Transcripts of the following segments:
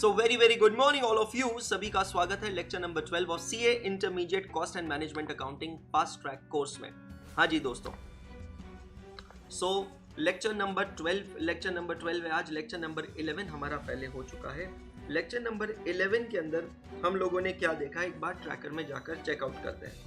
So very good morning all of you. सभी का स्वागत है लेक्चर नंबर 12 और CA intermediate cost and management accounting fast track course में। हाँ जी दोस्तों, सो लेक्चर नंबर 12 है आज। लेक्चर नंबर 11 हमारा पहले हो चुका है। लेक्चर नंबर 11 के अंदर हम लोगों ने क्या देखा, एक बार ट्रैकर में जाकर चेकआउट करते हैं।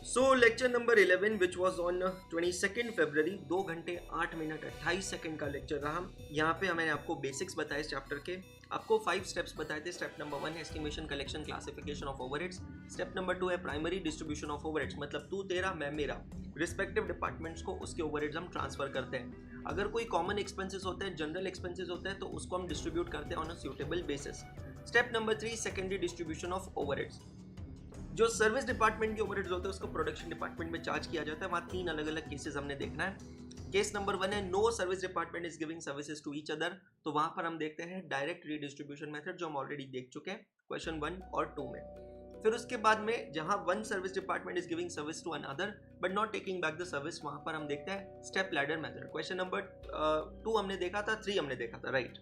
सो lecture number 11 which was on 22 फरवरी, 2 घंटे 8 मिनट 28 सेकंड का लेक्चर रहा। यहाँ पे मैंने आपको बेसिक्स बताए इस चैप्टर के, आपको 5 स्टेप्स बताए थे। स्टेप नंबर 1 है estimation, collection, classification of overheads. Step number 2 है प्राइमरी डिस्ट्रीब्यूशन ऑफ ओवरहेड्स, मतलब तू तेरा मैं मेरा, रिस्पेक्टिव डिपार्टमेंट्स को उसके ओवरहेड्स हम ट्रांसफर करते हैं। अगर कोई कॉमन एक्सपेंसेस होते हैं, जनरल एक्सपेंसेस होते हैं, तो उसको हम डिस्ट्रीब्यूट करते हैं on a suitable basis. Step number 3 secondary distribution of overheads, जो सर्विस डिपार्टमेंट के ओवरहेड्स होते हैं उसको प्रोडक्शन डिपार्टमेंट में चार्ज किया जाता है। वहाँ 3 अलग अलग केसेस हमने देखना है। केस नंबर 1 है no service department is giving services to each other, तो वहां पर हम देखते हैं डायरेक्ट रीडिस्ट्रीब्यूशन मेथड, जो हम ऑलरेडी देख चुके हैं क्वेश्चन 1 और 2 में। फिर उसके बाद में जहां one service department is giving service to another but not taking back the service, वहां पर हम देखते हैं step ladder method. Question number 2 हमने देखा था, 3 हमने देखा था, राइट।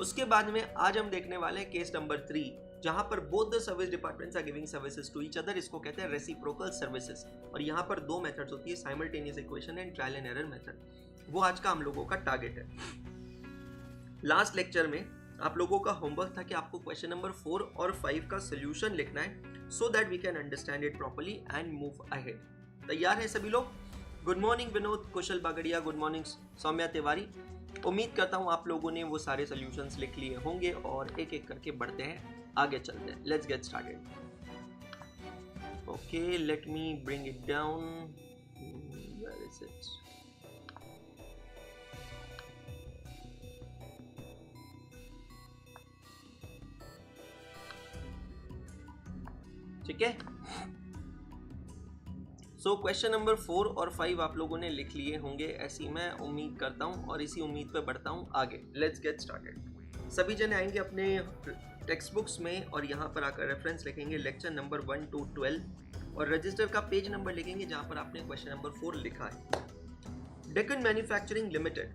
उसके बाद में आज हम देखने वाले हैं केस नंबर 3, जहां पर both the service departments are giving services to each other. इसको कहते हैं रेसिप्रोकल सर्विसेज। और यहाँ पर 2 मेथड्स होती है, simultaneous equation and trial and error method. वो आज का हम लोगों का टारगेट है। लास्ट लेक्चर में आप लोगों का होमवर्क था कि आपको क्वेश्चन नंबर 4 और 5 का सोल्यूशन लिखना है, so that we can understand it properly and move ahead. तैयार है सभी लोग? Good morning Vinod, Kushal Bagadia, good morning Saumya Tiwari. उम्मीद करता हूँ आप लोगों ने वो सारे सोल्यूशंस लिख लिए होंगे और एक एक करके बढ़ते हैं, आगे चलते हैं। Let's get started. Okay, let me bring it down. Where is it? ठीक है। सो क्वेश्चन नंबर 4 और 5 आप लोगों ने लिख लिए होंगे, ऐसी मैं उम्मीद करता हूं, और इसी उम्मीद पे बढ़ता हूं आगे। Let's get started. सभी जने आएंगे अपने टेक्स्ट बुक्स में और यहाँ पर आकर रेफरेंस लिखेंगे लेक्चर नंबर 1 to 12 और रजिस्टर का पेज नंबर लिखेंगे जहाँ पर आपने क्वेश्चन नंबर 4 लिखा है। Deccan manufacturing limited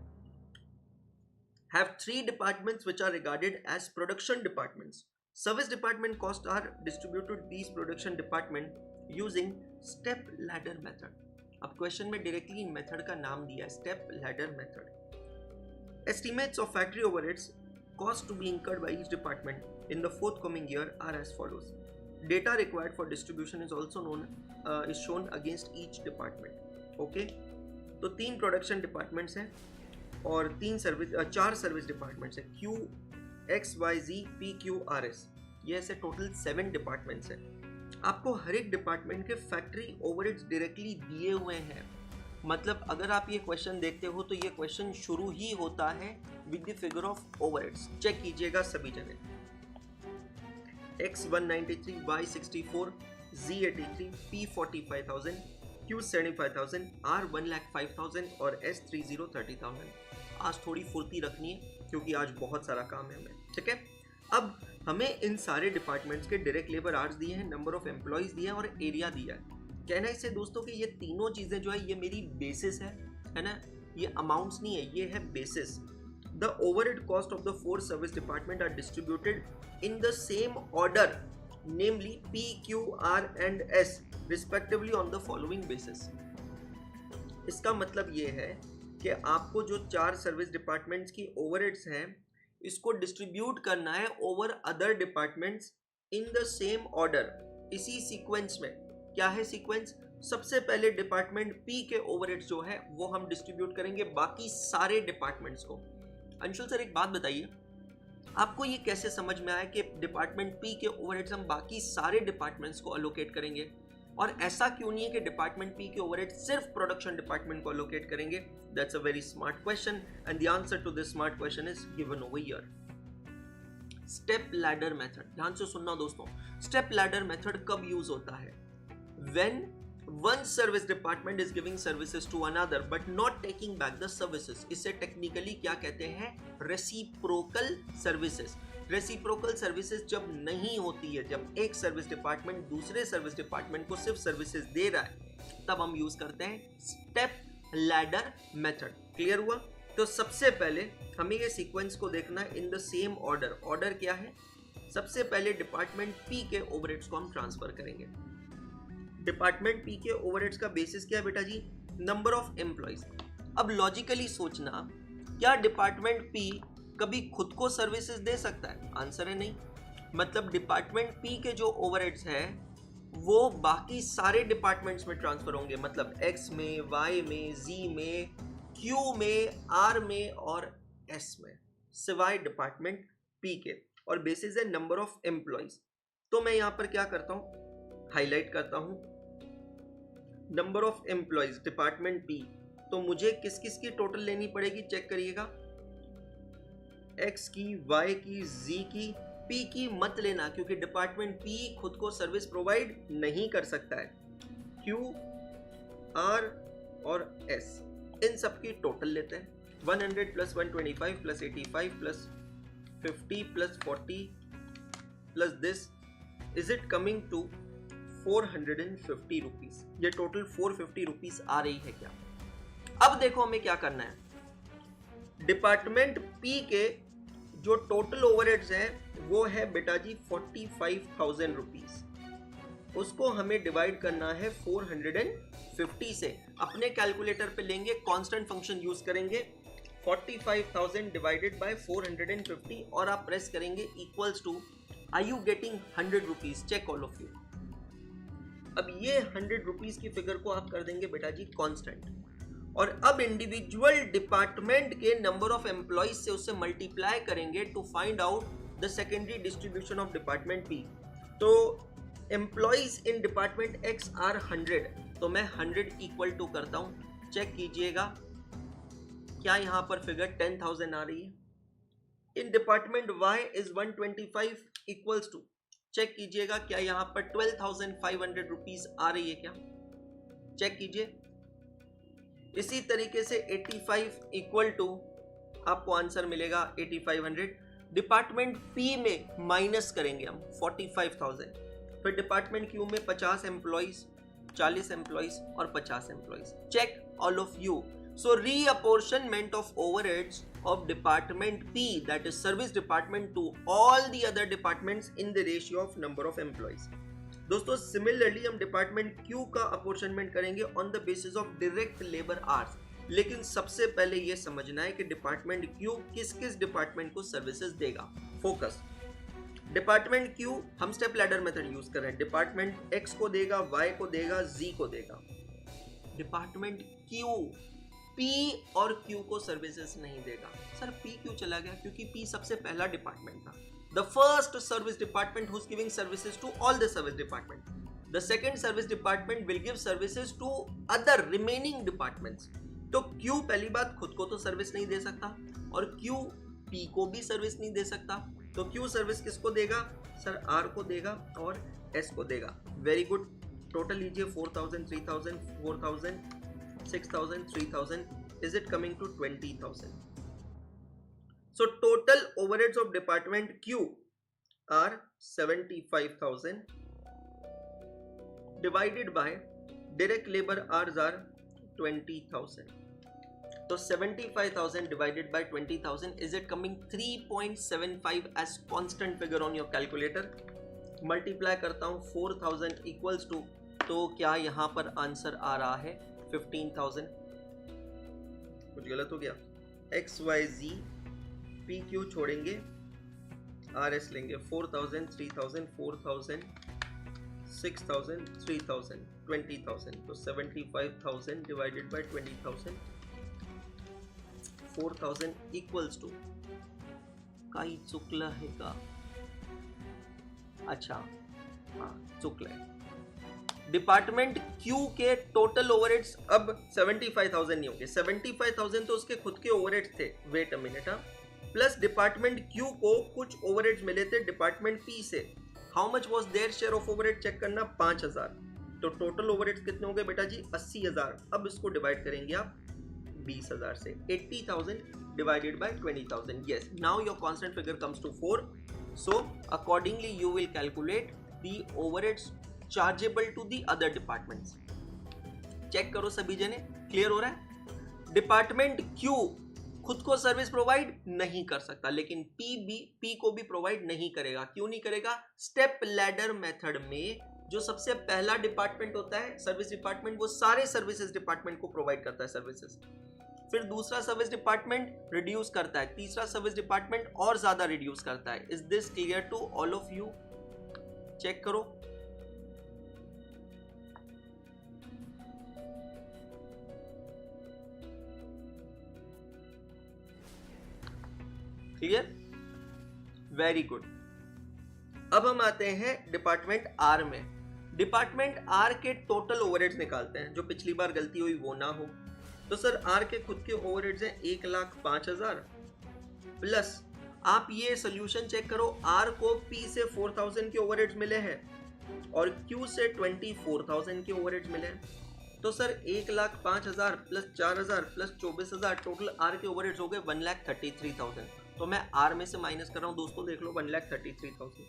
have 3 departments which are regarded as production departments. Service department costs are distributed to these production department using step ladder method. अब question में डायरेक्टली मेथड का नाम दिया है, step ladder method. Estimates of factory overheads cost to be incurred by each department in the forthcoming year are as follows. Data required for distribution is also is shown against each department. Okay, तो 3 production departments हैं और 4 service departments हैं, Q, X, Y, Z, P, Q, R, S। ये ऐसे total 7 departments हैं। आपको हर एक department के फैक्ट्री ओवरहेड्स डायरेक्टली दिए हुए हैं। मतलब अगर आप ये क्वेश्चन देखते हो तो ये क्वेश्चन शुरू ही होता है with the figure of overheads. Check कीजिएगा सभी जगह, X 193, Y 64, Z 83, P 45,000, Q 75,000, R 1,05,000 और S 30,30,000। आज थोड़ी फुर्ती रखनी है क्योंकि आज बहुत सारा काम है हमें, ठीक है। अब हमें इन सारे डिपार्टमेंट्स के डायरेक्ट लेबर आवर्स दिए हैं, नंबर ऑफ एम्प्लॉइज दिए हैं और एरिया दिया है। कहना इससे दोस्तों कि ये तीनों चीजें जो है ये मेरी बेसिस है ना, ये अमाउंट्स नहीं है, ये है basis. The overhead cost of the 4 service department are distributed in the same order, namely P, Q, R and S respectively on the following basis। इसका मतलब ये है कि आपको जो 4 सर्विस डिपार्टमेंट्स की ओवरहेड्स हैं इसको डिस्ट्रीब्यूट करना है over other departments in the same order, इसी सीक्वेंस में। क्या है सीक्वेंस? सबसे पहले डिपार्टमेंट P के ओवरहेड्स जो है वो हम डिस्ट्रीब्यूट करेंगे बाकी सारे डिपार्टमेंट्स को। अंशुल सर एक बात बताइए, आपको ये कैसे समझ में आया कि डिपार्टमेंट P के ओवरहेड्स हम बाकी सारे डिपार्टमेंट्स को अलोकेट करेंगे, और ऐसा क्यों नहीं है कि डिपार्टमेंट P के ओवरहेड सिर्फ प्रोडक्शन डिपार्टमेंट को अलोकेट करेंगे? That's a very smart question and the answer to this smart question is given over here. Step ladder method, ध्यान से सुनना दोस्तों। स्टेप लैडर मेथड कब यूज होता है? When one service department is giving services to another but not taking back the services. इसे technically क्या कहते हैं? Reciprocal services. रेसिप्रोकल सर्विसेज जब नहीं होती है, जब एक सर्विस डिपार्टमेंट दूसरे सर्विस डिपार्टमेंट को सिर्फ सर्विसेज दे रहा है, तब हम यूज करते हैं स्टेप लैडर मेथड। क्लियर हुआ? तो सबसे पहले हमें ये सीक्वेंस को देखना है इन द सेम ऑर्डर। ऑर्डर क्या है? सबसे पहले डिपार्टमेंट पी के ओवरहेड्स को हम ट्रांसफर करेंगे। डिपार्टमेंट पी के ओवरहेड्स का बेसिस क्या है बेटा जी? Number of employees. अब लॉजिकली सोचना, क्या डिपार्टमेंट पी कभी खुद को सर्विसेज दे सकता है? आंसर है नहीं। मतलब डिपार्टमेंट पी के जो ओवरहेड्स है वो बाकी सारे डिपार्टमेंट्स में ट्रांसफर होंगे, मतलब एक्स में, वाई में, जी में, क्यू में, आर में और एस में, सिवाय डिपार्टमेंट पी के। और बेसिस है नंबर ऑफ एम्प्लॉइज। तो मैं यहां पर क्या करता हूं, हाईलाइट करता हूं number of employees department P. तो मुझे किस किस की टोटल लेनी पड़ेगी? चेक करिएगा, एक्स की, वाई की, जी की, पी की मत लेना क्योंकि डिपार्टमेंट पी खुद को सर्विस प्रोवाइड नहीं कर सकता है। क्यू, आर और एस, इन सब की टोटल लेते हैं। 100 plus 125 plus 85 plus 50 plus 40 plus this, is it coming to 450 rupees. ये टोटल 450 रुपीज आ रही है क्या? अब देखो हमें क्या करना है। डिपार्टमेंट पी के जो टोटल ओवरहेड्स है वो है बेटा जी 45,000 रुपीज। उसको हमें डिवाइड करना है 450 से। अपने कैलकुलेटर पे लेंगे, कांस्टेंट फंक्शन यूज करेंगे, 45,000 डिवाइडेड बाय 450 और आप प्रेस करेंगे equals to, are you getting 100 rupees? Check all of you. अब ये 100 रुपीज की फिगर को आप कर देंगे बेटा जी कांस्टेंट, और अब इंडिविजुअल डिपार्टमेंट के नंबर ऑफ एम्प्लॉइज से उसे मल्टीप्लाई करेंगे to find out the secondary distribution of department P. तो employees in department x are 100, तो मैं 100 इक्वल टू करता हूं। चेक कीजिएगा क्या यहां पर फिगर 10,000 आ रही है? In department Y is 125 equals to, check कीजिएगा क्या यहां पर 12,500 रुपीज आ रही है क्या? चेक कीजिए। इसी तरीके से 85 इक्वल टू आपको आंसर मिलेगा 8500। डिपार्टमेंट पी में माइनस करेंगे हम 45,000, फिर डिपार्टमेंट क्यू में 50 एम्प्लॉइज, 40 एम्प्लॉइज और 50 employees. Check all of you. So reapportionment of overheads of department P, that is service department, to all the other departments in the ratio of number of employees। दोस्तों similarly हम department Q का अपॉर्चनमेंट करेंगे on the basis of direct labour hours. लेकिन सबसे पहले ये समझना है कि डिपार्टमेंट क्यू किस किस डिपार्टमेंट को सर्विसेज देगा। फोकस, डिपार्टमेंट क्यू हम स्टेप लैडर मेथड यूज कर रहे हैं। डिपार्टमेंट एक्स को देगा, वाई को देगा, जी को देगा। डिपार्टमेंट क्यू पी और क्यू को सर्विसेज नहीं देगा। सर पी क्यों चला गया? क्योंकि पी सबसे पहला डिपार्टमेंट था। The first service department who's giving services to all the service department. The second service department will give services to other remaining departments. तो Q पहली बात खुद को तो सर्विस नहीं दे सकता और Q P को भी सर्विस नहीं दे सकता। तो Q सर्विस किसको देगा? सर R को देगा और S को देगा। Very good. टोटल लीजिए 4,000, 3,000, 4,000, 6,000, 3,000. Is it coming to 20,000? So total overheads of department Q are 75,000 divided by direct labor hours are 20,000. So 75,000 divided by 20,000, is it coming 3.75 as constant figure on your calculator? Multiply करता हूँ 4,000 equals to, तो क्या यहाँ पर answer आ रहा है 15,000? कुछ गलत हो गया? X, Y, Z P Q छोड़ेंगे, आर एस लेंगे। 4,000, 3,000, 4,000, 6,000, 3,000, 20,000। तो 75,000 डिवाइडेड बाय 20,000, 4,000 इक्वल्स टू, काही चुकलं आहे का? अच्छा हाँ चुकलं है। डिपार्टमेंट क्यू के टोटल ओवरहेड्स अब 75,000 नहीं होंगे। 75,000 तो उसके खुद के ओवरहेड्स थे। Wait a minute, plus department Q को कुछ ओवरहेड्स मिले थे डिपार्टमेंट पी से। How much was their share of overhead? Check करना, 5,000। तो टोटल ओवरहेड्स कितने हो गए बेटा जी? 80,000। अब इसको डिवाइड करेंगे आप 20,000 से। 80,000 divided by 20,000। Yes, now your constant figure comes to 4। So accordingly you will calculate the overheads chargeable to the other departments. Check करो सभी जने, क्लियर हो रहा है? डिपार्टमेंट क्यू खुद को सर्विस प्रोवाइड नहीं कर सकता, लेकिन पी को भी प्रोवाइड नहीं करेगा। क्यों नहीं करेगा? स्टेप लैडर मेथड में जो सबसे पहला डिपार्टमेंट होता है सर्विस डिपार्टमेंट, वो सारे सर्विसेज डिपार्टमेंट को प्रोवाइड करता है सर्विसेज। फिर दूसरा सर्विस डिपार्टमेंट रिड्यूस करता है, तीसरा सर्विस डिपार्टमेंट और ज्यादा रिड्यूस करता है। Is this clear to all of you? Check करो। क्लियर? Very good. अब हम आते हैं डिपार्टमेंट आर में। डिपार्टमेंट आर के टोटल ओवरहेड्स निकालते हैं, जो पिछली बार गलती हुई वो ना हो। तो सर आर के खुद के ओवरहेड्स हैं 1,05,000 प्लस आप ये सोल्यूशन चेक करो, आर को पी से 4,000 के ओवरहेड्स मिले हैं और क्यू से 24,000 के ओवरहेड्स मिले हैं। तो sir 1,05,000 plus 4,000 plus 24,000 total R के ओवरहेड्स हो गए 1,33,000। तो मैं आर में से माइनस कर रहा हूं दोस्तों, देख लो 1,33,000।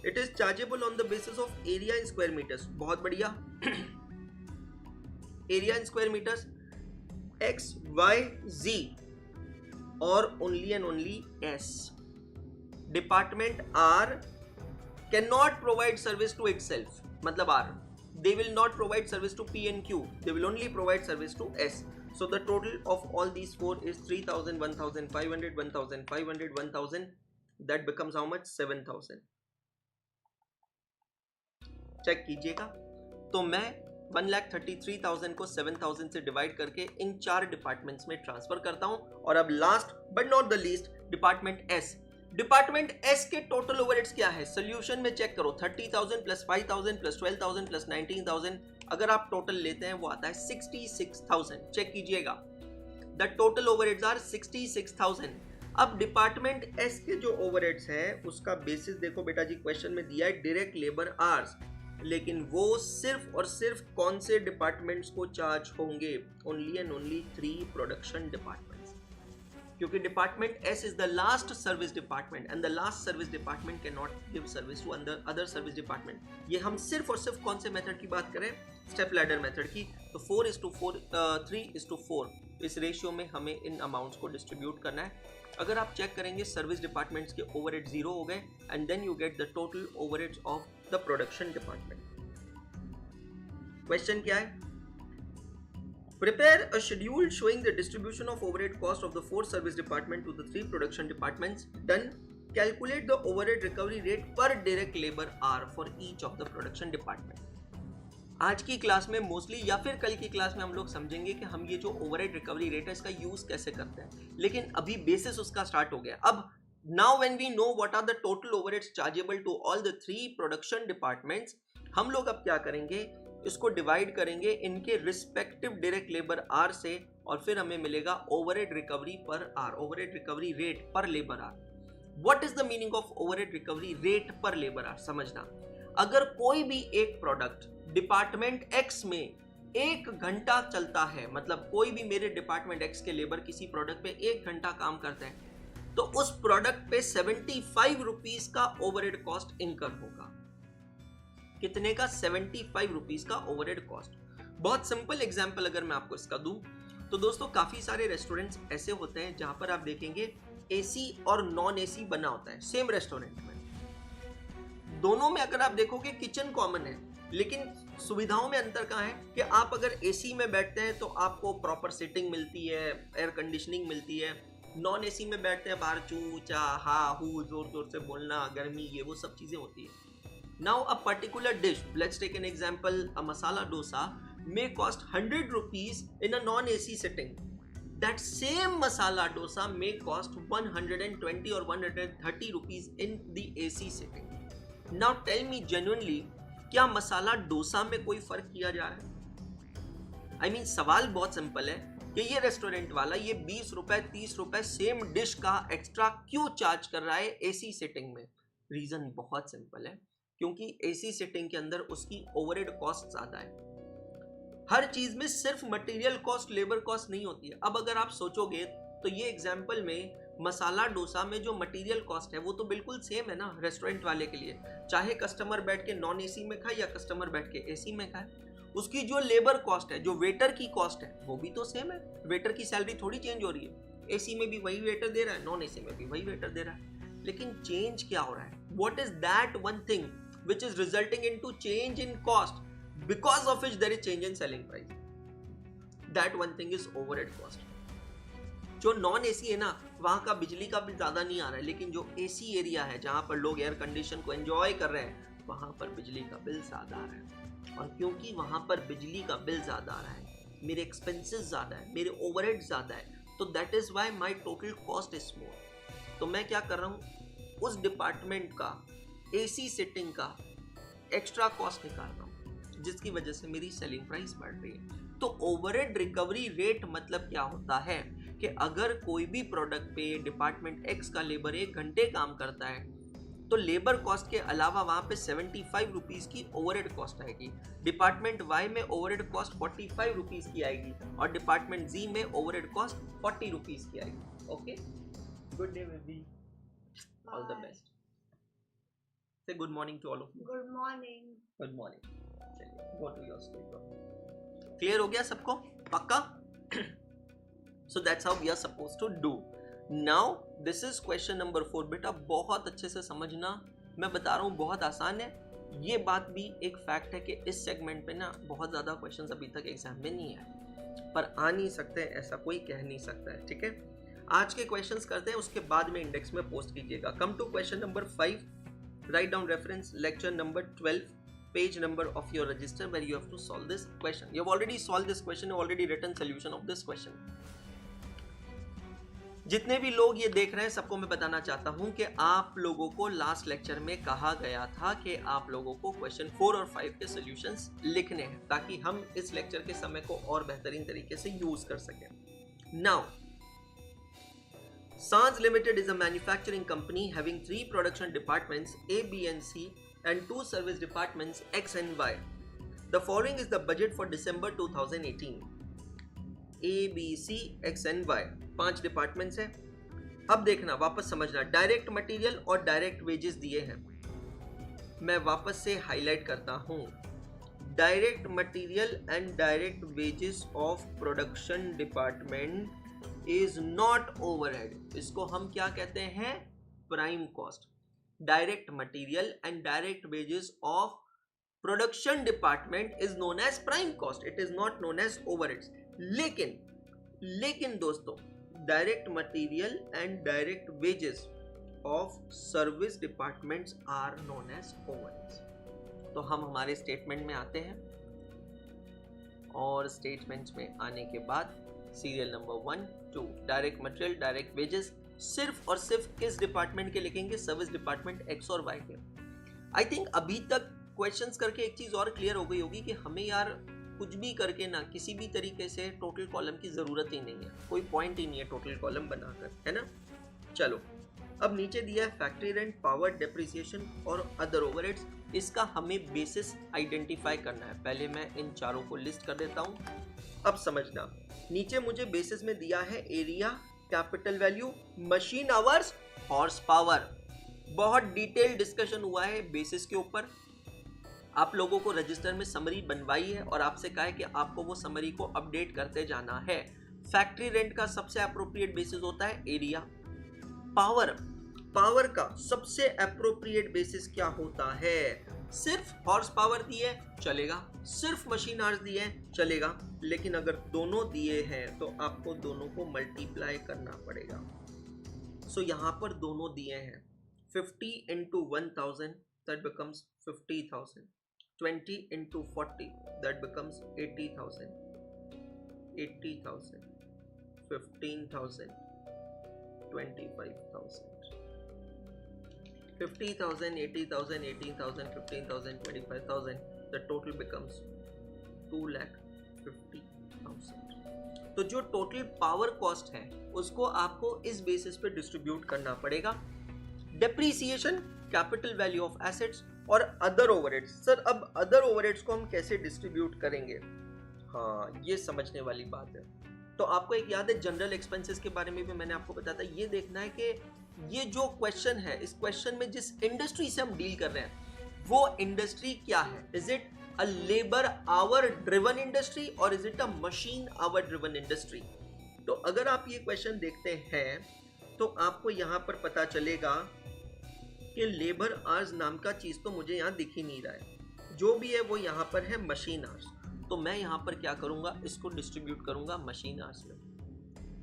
It is chargeable on the basis of area in square metres. बहुत बढ़िया। Area in square metres X, Y, Z और only and only S. Department R cannot provide service to itself. मतलब R, they will not provide service to P and Q. They will only provide service to S. So the total of all these four is 3,000, 1,500, 1,500, 1,000. That becomes how much? 7,000. Check कीजिएगा। तो मैं 1,33,000 को 7,000 से divide करके इन चार departments में transfer करता हूं। और अब last but not the least department S. Department S के टोटल ओवरहेड्स क्या है? सोल्यूशन में चेक करो, 30,000 प्लस 5,000 प्लस 12,000 प्लस 19,000। अगर आप टोटल लेते हैं वो आता है 66,000। चेक कीजिएगा, द टोटल ओवरहेड्स आर 66,000। अब डिपार्टमेंट एस के जो ओवरहेड्स हैं उसका बेसिस देखो बेटा जी, क्वेश्चन में दिया है डायरेक्ट लेबर आवर्स, लेकिन वो सिर्फ और सिर्फ कौन से डिपार्टमेंट्स को चार्ज होंगे? Only and only 3 production departments, क्योंकि department S is the last service department and the last service department can not give service to other service department. ये हम सिर्फ और सिर्फ कौन से मेथड की बात करें? स्टेप लैडर मेथड की। तो 3:4 इस रेशियो में हमें इन अमाउंट्स को डिस्ट्रीब्यूट करना है। अगर आप चेक करेंगे सर्विस डिपार्टमेंट्स के ओवरहेड 0 हो गए and then you get the total overheads of the production department. Question क्या है? Prepare a schedule showing the distribution of overhead cost of the 4 service department to the 3 production departments. Done. Calculate the overhead recovery rate per direct labour hour for each of the production department. आज की class में mostly या फिर कल की class में हम लोग समझेंगे कि हम ये जो ओवरहेड रिकवरी रेट है इसका यूज कैसे करते हैं, लेकिन अभी बेसिस उसका स्टार्ट हो गया। अब now when we know what are the total overheads chargeable to all the 3 production departments, हम लोग अब क्या करेंगे, इसको डिवाइड करेंगे इनके रिस्पेक्टिव डायरेक्ट लेबर आर से और फिर हमें मिलेगा overhead recovery per hour, overhead recovery rate per labour hour. What is the meaning of overhead recovery rate per labour hour? समझना, अगर कोई भी एक प्रोडक्ट डिपार्टमेंट एक्स में 1 घंटा चलता है, मतलब कोई भी मेरे डिपार्टमेंट एक्स के लेबर किसी प्रोडक्ट पे 1 घंटा काम करते हैं, तो उस प्रोडक्ट पे 75 रुपीज का ओवरहेड कॉस्ट इनकर होगा। कितने का? 75 रुपीज का ओवरहेड कॉस्ट। बहुत सिंपल एग्जांपल अगर मैं आपको इसका दूं तो दोस्तों काफी सारे रेस्टोरेंट्स ऐसे होते हैं जहां पर आप देखेंगे एसी और नॉन एसी बना होता है सेम रेस्टोरेंट में। दोनों में अगर आप देखोगे किचन कॉमन है, लेकिन सुविधाओं में अंतर कहाँ है कि आप अगर एसी में बैठते हैं तो आपको प्रॉपर सीटिंग मिलती है, एयर कंडीशनिंग मिलती है। नॉन एसी में बैठते हैं, बाहर चू चा हा हू जोर जोर से बोलना, गर्मी, ये वो सब चीजें होती है। Now a particular dish, let's take an example, a masala dosa may cost 100 rupees in a non-AC sitting. That same masala dosa may cost 120 or 130 rupees in the AC sitting. Now tell me genuinely, क्या मसाला डोसा में कोई फर्क किया जा रहा है? I mean, सवाल बहुत सिंपल है कि ये रेस्टोरेंट वाला ये 20 रुपए 30 रुपए सेम डिश का एक्स्ट्रा क्यों चार्ज कर रहा है एसी सिटिंग में? रीजन बहुत सिंपल है, क्योंकि एसी सिटिंग के अंदर उसकी ओवरहेड कॉस्ट ज्यादा है। हर चीज में सिर्फ मटेरियल कॉस्ट, लेबर कॉस्ट नहीं होती है। अब अगर आप सोचोगे तो ये एग्जांपल में मसाला डोसा में जो मटेरियल कॉस्ट है वो तो बिल्कुल सेम है ना रेस्टोरेंट वाले के लिए, चाहे कस्टमर बैठ के नॉन एसी में खाए या कस्टमर बैठ के एसी में खाए। उसकी जो लेबर कॉस्ट है, जो वेटर की कॉस्ट है, वो भी तो सेम है। वेटर की सैलरी थोड़ी चेंज हो रही है। एसी में भी वही वेटर दे रहा है, नॉन एसी में भी वही वेटर दे रहा है, लेकिन चेंज क्या हो रहा है? What is that one thing which is resulting into change in cost because of which there is change in selling price? That one thing is overhead cost. जो नॉन एसी है ना, वहां का बिजली का बिल ज्यादा नहीं आ रहा है, लेकिन जो एसी एरिया है जहां पर लोग एयर कंडीशन को एंजॉय कर रहे हैं, वहां पर बिजली का बिल ज्यादा आ रहा है. और क्योंकि वहां पर बिजली का बिल ज्यादा आ रहा है, मेरे एक्सपेंसेस ज्यादा है, मेरे ओवरहेड ज्यादा है, तो that is why my total cost is more. तो मैं क्या कर रहा हूँ, उस डिपार्टमेंट का एसी सेटिंग का एक्स्ट्रा कॉस्ट निकाल रहा हूँ, जिसकी वजह से मेरी सेलिंग प्राइस बढ़ रही है. तो ओवरहेड रिकवरी रेट मतलब क्या होता है कि अगर कोई भी प्रोडक्ट पे डिपार्टमेंट एक्स का लेबर 1 घंटे काम करता है, तो लेबर कॉस्ट के अलावा वहां पे 75 रुपीज की ओवरहेड कॉस्ट आएगी. डिपार्टमेंट वाई में ओवरहेड कॉस्ट 45 रुपीज की आएगी और डिपार्टमेंट जी में ओवरहेड कॉस्ट 40 रुपीज की आएगी. Okay, good day baby, all the best. Say good morning to all of you. Good morning. Good morning. चलिए go to your sleep. Clear हो गया सबको? पक्का? So that's how we are supposed to do. Now this is question number 4. बेटा बहुत अच्छे से समझना, मैं बता रहा हूँ बहुत आसान है. ये बात भी एक फैक्ट है कि इस सेगमेंट पे ना बहुत ज़्यादा क्वेश्चंस अभी तक एग्जाम में नहीं आए, पर आ नहीं सकते ऐसा कोई कह नहीं सकता है. ठीक है, आज के क्वेश्चंस करते हैं, उसके बाद में इंडेक्स में पोस्ट कीजिएगा. Come to question number 5. Write down reference lecture number 12, page number of your register where you have to solve this question. You have already solved this question, you have already written solution of this question. जितने भी लोग ये देख रहे हैं सबको मैं बताना चाहता हूं कि आप लोगों को लास्ट लेक्चर में कहा गया था कि आप लोगों को क्वेश्चन 4 और 5 के सॉल्यूशंस लिखने हैं, ताकि हम इस लेक्चर के समय को और बेहतरीन तरीके से यूज कर सकें. Now Sanz Limited is a manufacturing company having 3 production departments A, B and C and 2 service departments X and Y. The following is the budget for December 2018. A, B, C, X and Y. 5 departments हैं. अब देखना, वापस समझना, direct material और direct wages दिए हैं. मैं वापस से हाईलाइट करता हूं, direct material and direct wages of production department is not overhead. इसको हम क्या कहते हैं? Prime cost. Direct material and direct wages of production department is known as prime cost. It is not known as overheads. लेकिन दोस्तों, direct material and direct wages of service departments are known as overheads. तो हम हमारे statement में आते हैं, और statements में आने के बाद serial number 1, 2 direct material direct wages सिर्फ और सिर्फ किस डिपार्टमेंट के लिखेंगे? सर्विस डिपार्टमेंट एक्स और वाई के. आई थिंक अभी तक क्वेश्चंस करके एक चीज और क्लियर हो गई होगी कि हमें यार कुछ भी करके ना किसी भी तरीके से टोटल कॉलम की जरूरत ही नहीं है, कोई पॉइंट ही नहीं है टोटल कॉलम बनाकर, है ना. चलो, अब नीचे दिया है फैक्ट्री रेंट, पावर, डेप्रिसिएशन और अदर ओवरहेड्स. इसका हमें बेसिस आइडेंटिफाई करना है. पहले मैं इन चारों को लिस्ट कर देता हूं. अब समझना, नीचे मुझे बेसिस में दिया है area, capital value, machine hours, horse power. बहुत डिटेल डिस्कशन हुआ है बेसिस के ऊपर. आप लोगों को रजिस्टर में समरी बनवाई है और आपसे कहा है कि आपको वो समरी को अपडेट करते जाना है. फैक्ट्री रेंट का सबसे अप्रोप्रिएट बेसिस होता है एरिया. पावर का सबसे अप्रोप्रिएट बेसिस क्या होता है? सिर्फ हॉर्स पावर दिए चलेगा, सिर्फ मशीन आवर्स दिए चलेगा, लेकिन अगर दोनों दिए हैं तो आपको दोनों को मल्टीप्लाई करना पड़ेगा. सो यहाँ पर दोनों दिए हैं. 50 into 1000 that becomes 50,000. 20 into 40 that becomes 80,000. 80,000, 15,000, 25,000. 50,000, 80,000, 18,000, 15,000, 25,000. The total becomes 2,50,000. तो जो टोटल पावर कॉस्ट है उसको आपको इस बेसिस पे डिस्ट्रीब्यूट करना पड़ेगा. Depreciation, capital value of assets और अदर ओवरहेड्स. सर अब अदर ओवरहेड्स को हम कैसे डिस्ट्रीब्यूट करेंगे? हाँ, ये समझने वाली बात है. तो आपको एक याद है जनरल एक्सपेंसेस के बारे में भी मैंने आपको बताया था. ये देखना है कि ये जो क्वेश्चन है, इस क्वेश्चन में जिस इंडस्ट्री से हम डील कर रहे हैं वो इंडस्ट्री क्या है? Is it a labour hour driven industry और is it a machine hour driven industry? तो अगर आप ये क्वेश्चन देखते हैं तो आपको यहाँ पर पता चलेगा कि लेबर आवर्स नाम का चीज तो मुझे यहाँ दिख ही नहीं रहा है, जो भी है वो यहाँ पर है मशीन आवर्स। तो मैं यहाँ पर क्या करूंगा, इसको डिस्ट्रीब्यूट करूंगा मशीन आवर्स में।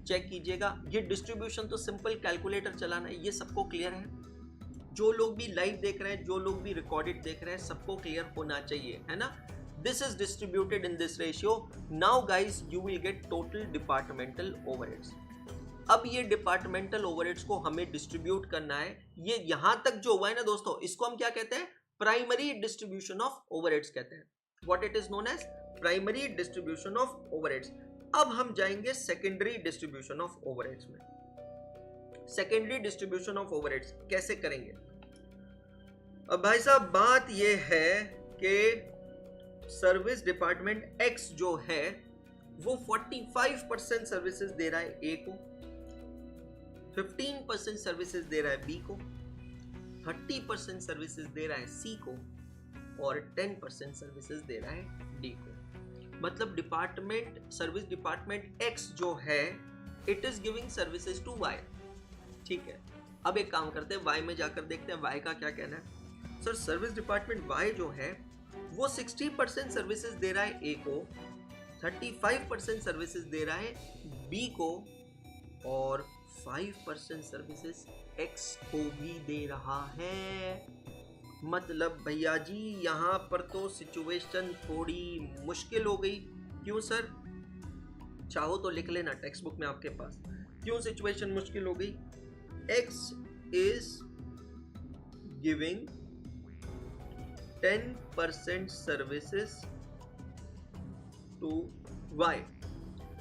चेक कीजिएगा, ये डिस्ट्रीब्यूशन तो सिंपल कैलकुलेटर चलाना है, ये सबको क्लियर है। जो लोग भी लाइव देख रहे हैं, जो लोग भी रिकॉर्डेड देख रहे हैं, सबको क्लियर होना चाहिए, है ना। This is distributed in this ratio. Now guys, you will get total departmental overheads. अब ये डिपार्टमेंटल ओवरहेड्स को हमें डिस्ट्रीब्यूट करना है। ये यहां तक जो हुआ है ना दोस्तों, इसको हम क्या कहते हैं, प्राइमरी डिस्ट्रीब्यूशन ऑफ ओवरहेड्स कहते हैं। What it is known as primary distribution of overheads. अब हम जाएंगे सेकेंडरी डिस्ट्रीब्यूशन ऑफ ओवरहेड्स में। सेकेंडरी डिस्ट्रीब्यूशन ऑफ ओवरहेड्स कैसे करेंगे? अब भाई साहब बात ये है कि सर्विस डिपार्टमेंट एक्स जो है वो 45% सर्विसेज दे रहा है ए को, 15% सर्विसेज दे रहा है बी को, 30% सर्विसेज दे रहा है सी को और 10% सर्विसेज दे रहा है डी को। मतलब डिपार्टमेंट सर्विस डिपार्टमेंट एक्स जो है it is giving services to Y. ठीक है, अब एक काम करते हैं, वाई में जाकर देखते हैं वाई का क्या कहना है। सर सर्विस डिपार्टमेंट वाई जो है वो 60% सर्विसेज दे रहा है ए को, 35% सर्विसेज दे रहा है बी को और 5% सर्विसेज एक्स को भी दे रहा है। मतलब भैया जी यहाँ पर तो सिचुएशन थोड़ी मुश्किल हो गई। क्यों सर? चाहो तो लिख लेना टेक्स्ट बुक में आपके पास, क्यों सिचुएशन मुश्किल हो गई। X is giving 10% services to Y.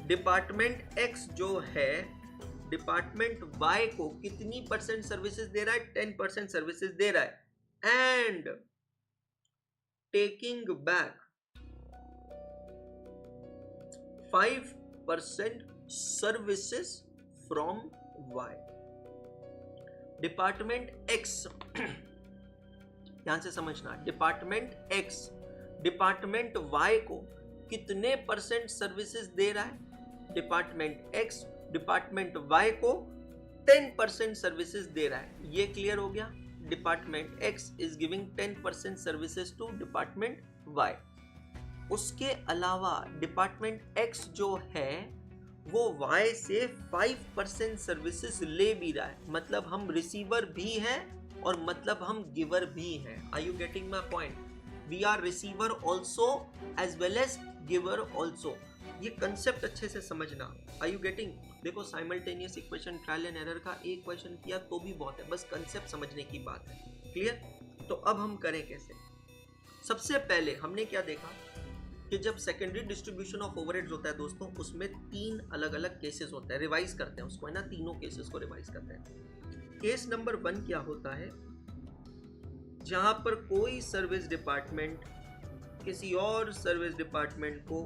Department X जो है डिपार्टमेंट वाई को कितनी परसेंट सर्विसेज दे रहा है? 10% सर्विसेज दे रहा है and taking back 5% services from Y. Department X ध्यान से समझना, डिपार्टमेंट एक्स डिपार्टमेंट वाई को कितने परसेंट सर्विसेज दे रहा है? डिपार्टमेंट एक्स डिपार्टमेंट वाई को 10% सर्विसेज दे रहा है। ये क्लियर हो गया। Department X is giving 10% services to department Y. उसके अलावा डिपार्टमेंट एक्स जो है वो वाई से 5% सर्विसेज ले भी रहा है। मतलब हम रिसीवर भी हैं और मतलब हम गिवर भी हैं। Are you getting my point? We are receiver also as well as giver also. ये कंसेप्ट अच्छे से समझना। Are you getting? देखो simultaneous equation trial and error का एक क्वेश्चन किया तो भी बहुत है, बस कंसेप्ट समझने की बात है। क्लियर? तो अब हम करें कैसे? सबसे पहले हमने क्या देखा कि जब सेकेंडरी डिस्ट्रीब्यूशन ऑफ ओवरहेड्स होता है दोस्तों, उसमें 3 अलग अलग केसेस होते हैं। रिवाइज करते हैं उसको, है ना, तीनों केसेस को रिवाइज करते हैं। केस नंबर 1 क्या होता है? जहां पर कोई सर्विस डिपार्टमेंट किसी और सर्विस डिपार्टमेंट को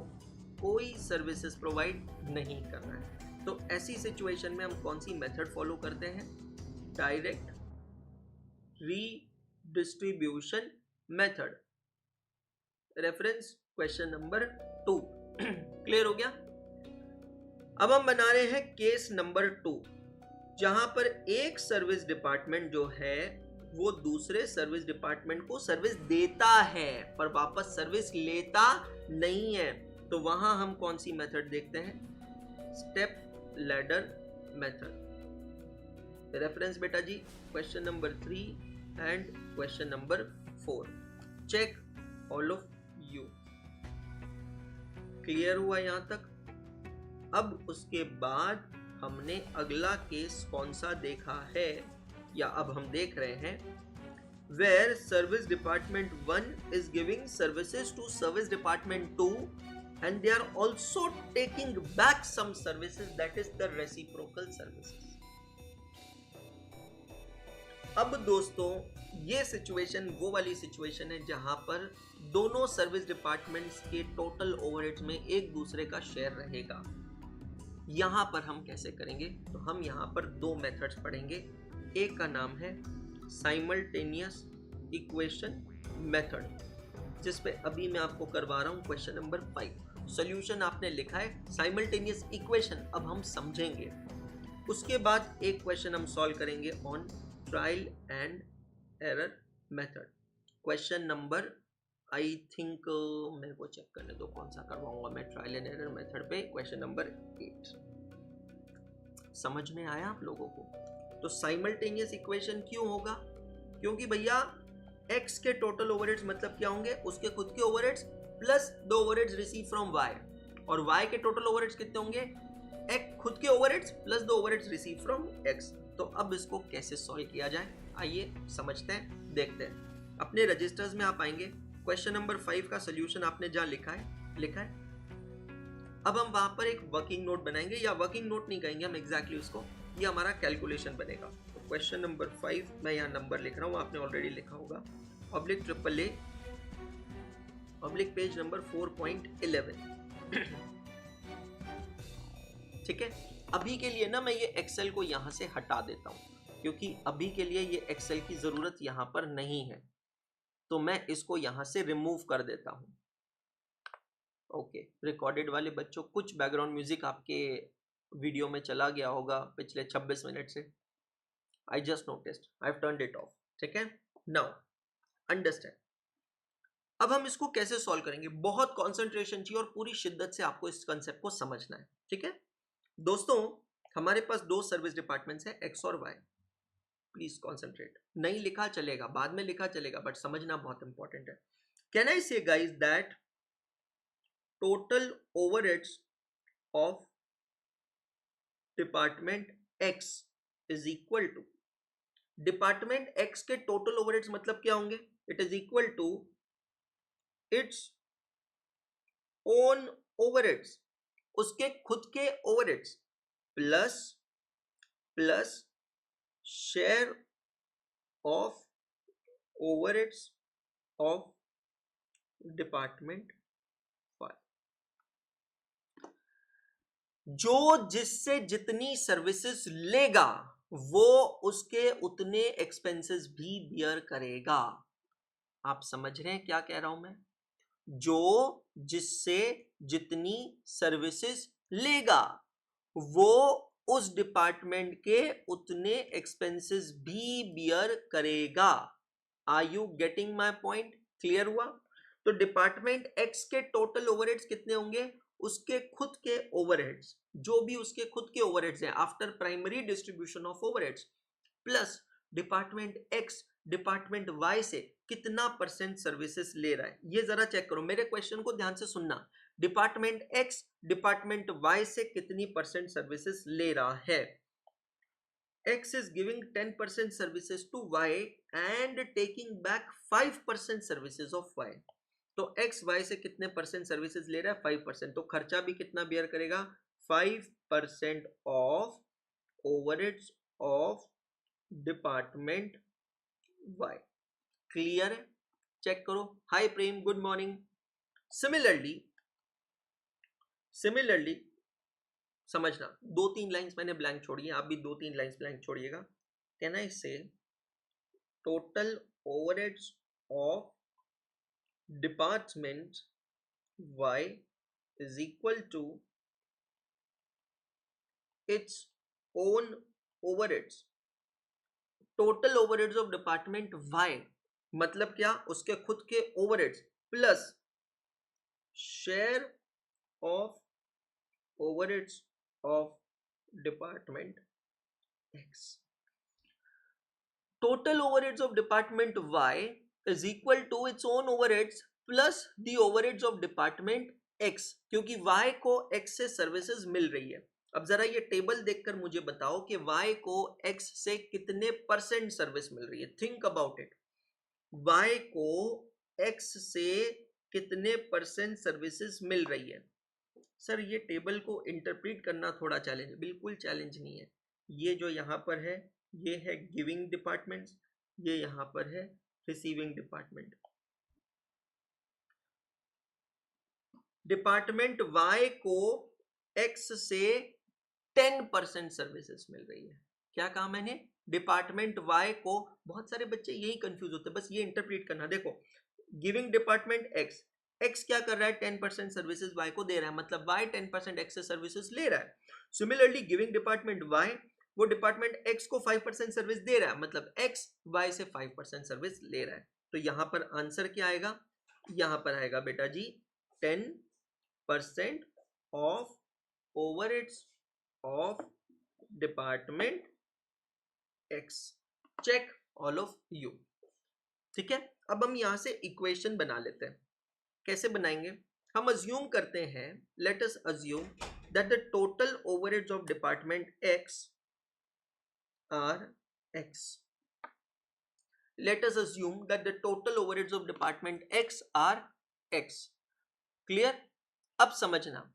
कोई सर्विसेज प्रोवाइड नहीं कर रहा है। तो ऐसी सिचुएशन में हम कौन सी मेथड फॉलो करते हैं? Direct redistribution method. Reference question number 2। Clear हो गया? अब हम बना रहे हैं केस नंबर 2, जहां पर एक सर्विस डिपार्टमेंट जो है वो दूसरे सर्विस डिपार्टमेंट को सर्विस देता है पर वापस सर्विस लेता नहीं है। तो वहां हम कौन सी मेथड देखते हैं? Step ladder method. रेफरेंस बेटा जी question number 3 and question number 4। Check all of you. Clear हुआ यहां तक? अब उसके बाद हमने अगला केस कौन सा देखा है, या अब हम देख रहे हैं where service department 1 is giving services to service department 2 and they are also taking back some services, that is the reciprocal services. अब दोस्तों ये सिचुएशन वो वाली सिचुएशन है जहां पर दोनों सर्विस डिपार्टमेंट्स के टोटल ओवरहेड्स में एक दूसरे का शेयर रहेगा। यहां पर हम कैसे करेंगे? तो हम यहां पर 2 मेथड्स पढ़ेंगे। एक का नाम है साइमल्टेनियस इक्वेशन मेथड, जिस पे अभी मैं आपको करवा रहा हूं क्वेश्चन नंबर 5। सॉल्यूशन आपने लिखा है, साइमल्टेनियस इक्वेशन अब हम समझेंगे। उसके बाद एक क्वेश्चन हम सॉल्व करेंगे on trial and error method. Question number I think मेरे को चेक करने दो कौन सा करवाऊंगा मैं ट्रायल एंड एरर मेथड पे। क्वेश्चन नंबर 8 समझ में आया आप लोगों को? तो साइमल्टेनियस इक्वेशन क्यों होगा? क्योंकि भैया x के टोटल ओवरहेड्स मतलब क्या होंगे? उसके खुद के overheads plus the overheads receive from y, और y के टोटल ओवरहेड्स कितने होंगे? x खुद के overheads plus the overheads receive from x। तो अब इसको कैसे सॉल्व किया जाए, आइए समझते हैं, देखते हैं। अपने रजिस्टर्स में आप आएंगे, क्वेश्चन नंबर 5 का सोल्यूशन आपने जहां लिखा है। अब हम वहां पर एक वर्किंग नोट बनाएंगे, या वर्किंग नोट नहीं कहेंगे हम एग्जैक्टली उसको, ये हमारा कैलकुलेशन बनेगा। तो क्वेश्चन नंबर 5 मैं यहाँ नंबर लिख रहा हूँ, आपने ऑलरेडी लिखा होगा, oblique triple A oblique page number 4.11। ठीक है, अभी के लिए ना मैं ये एक्सेल को यहां से हटा देता हूं, क्योंकि अभी के लिए ये एक्सेल की जरूरत यहां पर नहीं है, तो मैं इसको यहां से रिमूव कर देता हूं। ओके, रिकॉर्डेड वाले बच्चों, कुछ बैकग्राउंड म्यूजिक आपके वीडियो में चला गया होगा पिछले 26 मिनट से। I just noticed, I have turned it of. ठीक है, नाउ अंडरस्टैंड। अब हम इसको कैसे सॉल्व करेंगे? बहुत कंसंट्रेशन चाहिए और पूरी शिद्दत से आपको इस कंसेप्ट को समझना है। ठीक है दोस्तों, हमारे पास दो सर्विस डिपार्टमेंट्स हैं, एक्स और वाई। प्लीज कॉन्सेंट्रेट, नहीं लिखा चलेगा, बाद में लिखा चलेगा, बट समझना बहुत इंपॉर्टेंट है। Can I say guys that total overheads of department X is equal to, department X के टोटल ओवरहेड्स मतलब क्या होंगे? It is equal to its own overheads, उसके खुद के overheads plus share of overheads of department. जो जिससे जितनी सर्विसेज लेगा वो उसके उतने एक्सपेंसेस भी बियर करेगा। आप समझ रहे हैं क्या कह रहा हूं मैं? जो जिससे जितनी सर्विसेज लेगा वो उस डिपार्टमेंट के उतने एक्सपेंसेस भी बियर करेगा। Are you getting my point? Clear हुआ? तो डिपार्टमेंट एक्स के टोटल ओवरहेड्स कितने होंगे? उसके खुद के ओवरहेड्स, जो भी उसके खुद के ओवरहेड्स हैं after primary distribution of overheads, plus department X department Y से कितना परसेंट सर्विसेज ले रहा है। ये जरा चेक करो, मेरे क्वेश्चन को ध्यान से सुनना। डिपार्टमेंट एक्स डिपार्टमेंट वाई से कितनी परसेंट सर्विसेज ले रहा है? X is giving 10% services to Y and taking back 5% services of Y. तो X Y से कितने परसेंट सर्विसेज ले रहा है? 5%। तो खर्चा भी कितना बेयर करेगा? 5% of overheads of department Y। Clear है? चेक करो। हाय प्रेम, गुड मॉर्निंग। सिमिलरली समझना, 2-3 लाइंस मैंने ब्लैंक छोड़ी है, आप भी 2-3 लाइंस ब्लैंक छोड़िएगा। कैन आई से total overheads of department Y is equal to its own overheads। Total overheads of department Y मतलब क्या? उसके खुद के overheads plus share of overheads of department X। Total overheads of department Y is equal to its own overheads plus the overheads of department X, क्योंकि Y को X से services मिल रही है। अब जरा ये टेबल देखकर मुझे बताओ कि Y को X से कितने परसेंट सर्विस मिल रही है। थिंक अबाउट इट, Y को X से कितने परसेंट सर्विसेज मिल रही है? सर ये टेबल को इंटरप्रेट करना थोड़ा चैलेंज, बिल्कुल चैलेंज नहीं है। ये जो यहाँ पर है ये है गिविंग डिपार्टमेंट, ये यहाँ पर है रिसीविंग डिपार्टमेंट। डिपार्टमेंट Y को X से 10% सर्विसेज मिल रही है। क्या कहा मैंने? डिपार्टमेंट Y को, बहुत सारे बच्चे यही कंफ्यूज होते हैं, बस ये इंटरप्रेट करना। देखो, गिविंग डिपार्टमेंट X x क्या कर रहा है, 10% सर्विसेज y को दे रहा है, मतलब y 10% x से सर्विसेज ले रहा है. सिमिलरली गिविंग डिपार्टमेंट y, वो डिपार्टमेंट x को 5% सर्विस दे रहा है, मतलब x y से 5% सर्विस ले रहा है. तो यहां पर आंसर क्या आएगा, यहां पर आएगा बेटा जी 10% of overheads of department x. Check all of you. ठीक है, अब हम यहां से इक्वेशन बना लेते हैं. कैसे बनाएंगे, हम अज्यूम करते हैं, let us assume that the total overheads of department x are x. Let us assume that the total overheads of department x are x. Clear? अब समझना,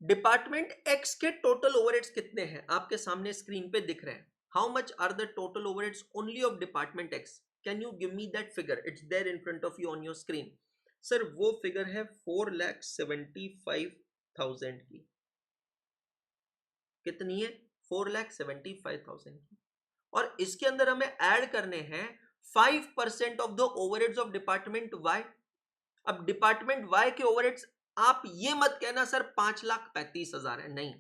डिपार्टमेंट x के टोटल ओवरहेड्स कितने हैं, आपके सामने स्क्रीन पे दिख रहे हैं. How much are the total overheads only of department x? Can you give me that figure, it's there in front of you on your screen. Sir वो फिगर है 4,75,000 की. कितनी है, 4,75,000 की. और इसके अंदर हमें ऐड करने हैं 5% of the overheads of department y. अब डिपार्टमेंट y के ओवरहेड्स, आप ये मत कहना सर 5,35,000 है, नहीं,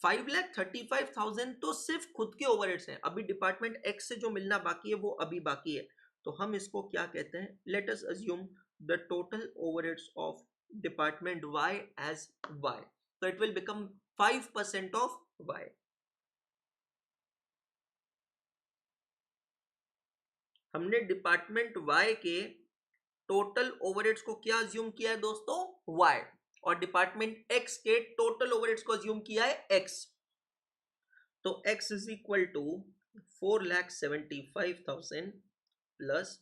5,35,000 तो सिर्फ खुद के ओवरहेड्स हैं. अभी डिपार्टमेंट x से जो मिलना बाकी है वो अभी बाकी है. तो हम इसको क्या कहते हैं, let us assume the total overheads of department y as y. तो it will become 5% of y. हमने डिपार्टमेंट y के टोटल ओवरहेड्स को क्या अज्यूम किया है दोस्तों, y, और डिपार्टमेंट x के टोटल ओवरहेड्स को अज्यूम किया है x. तो x is equal to 4,75,000 plus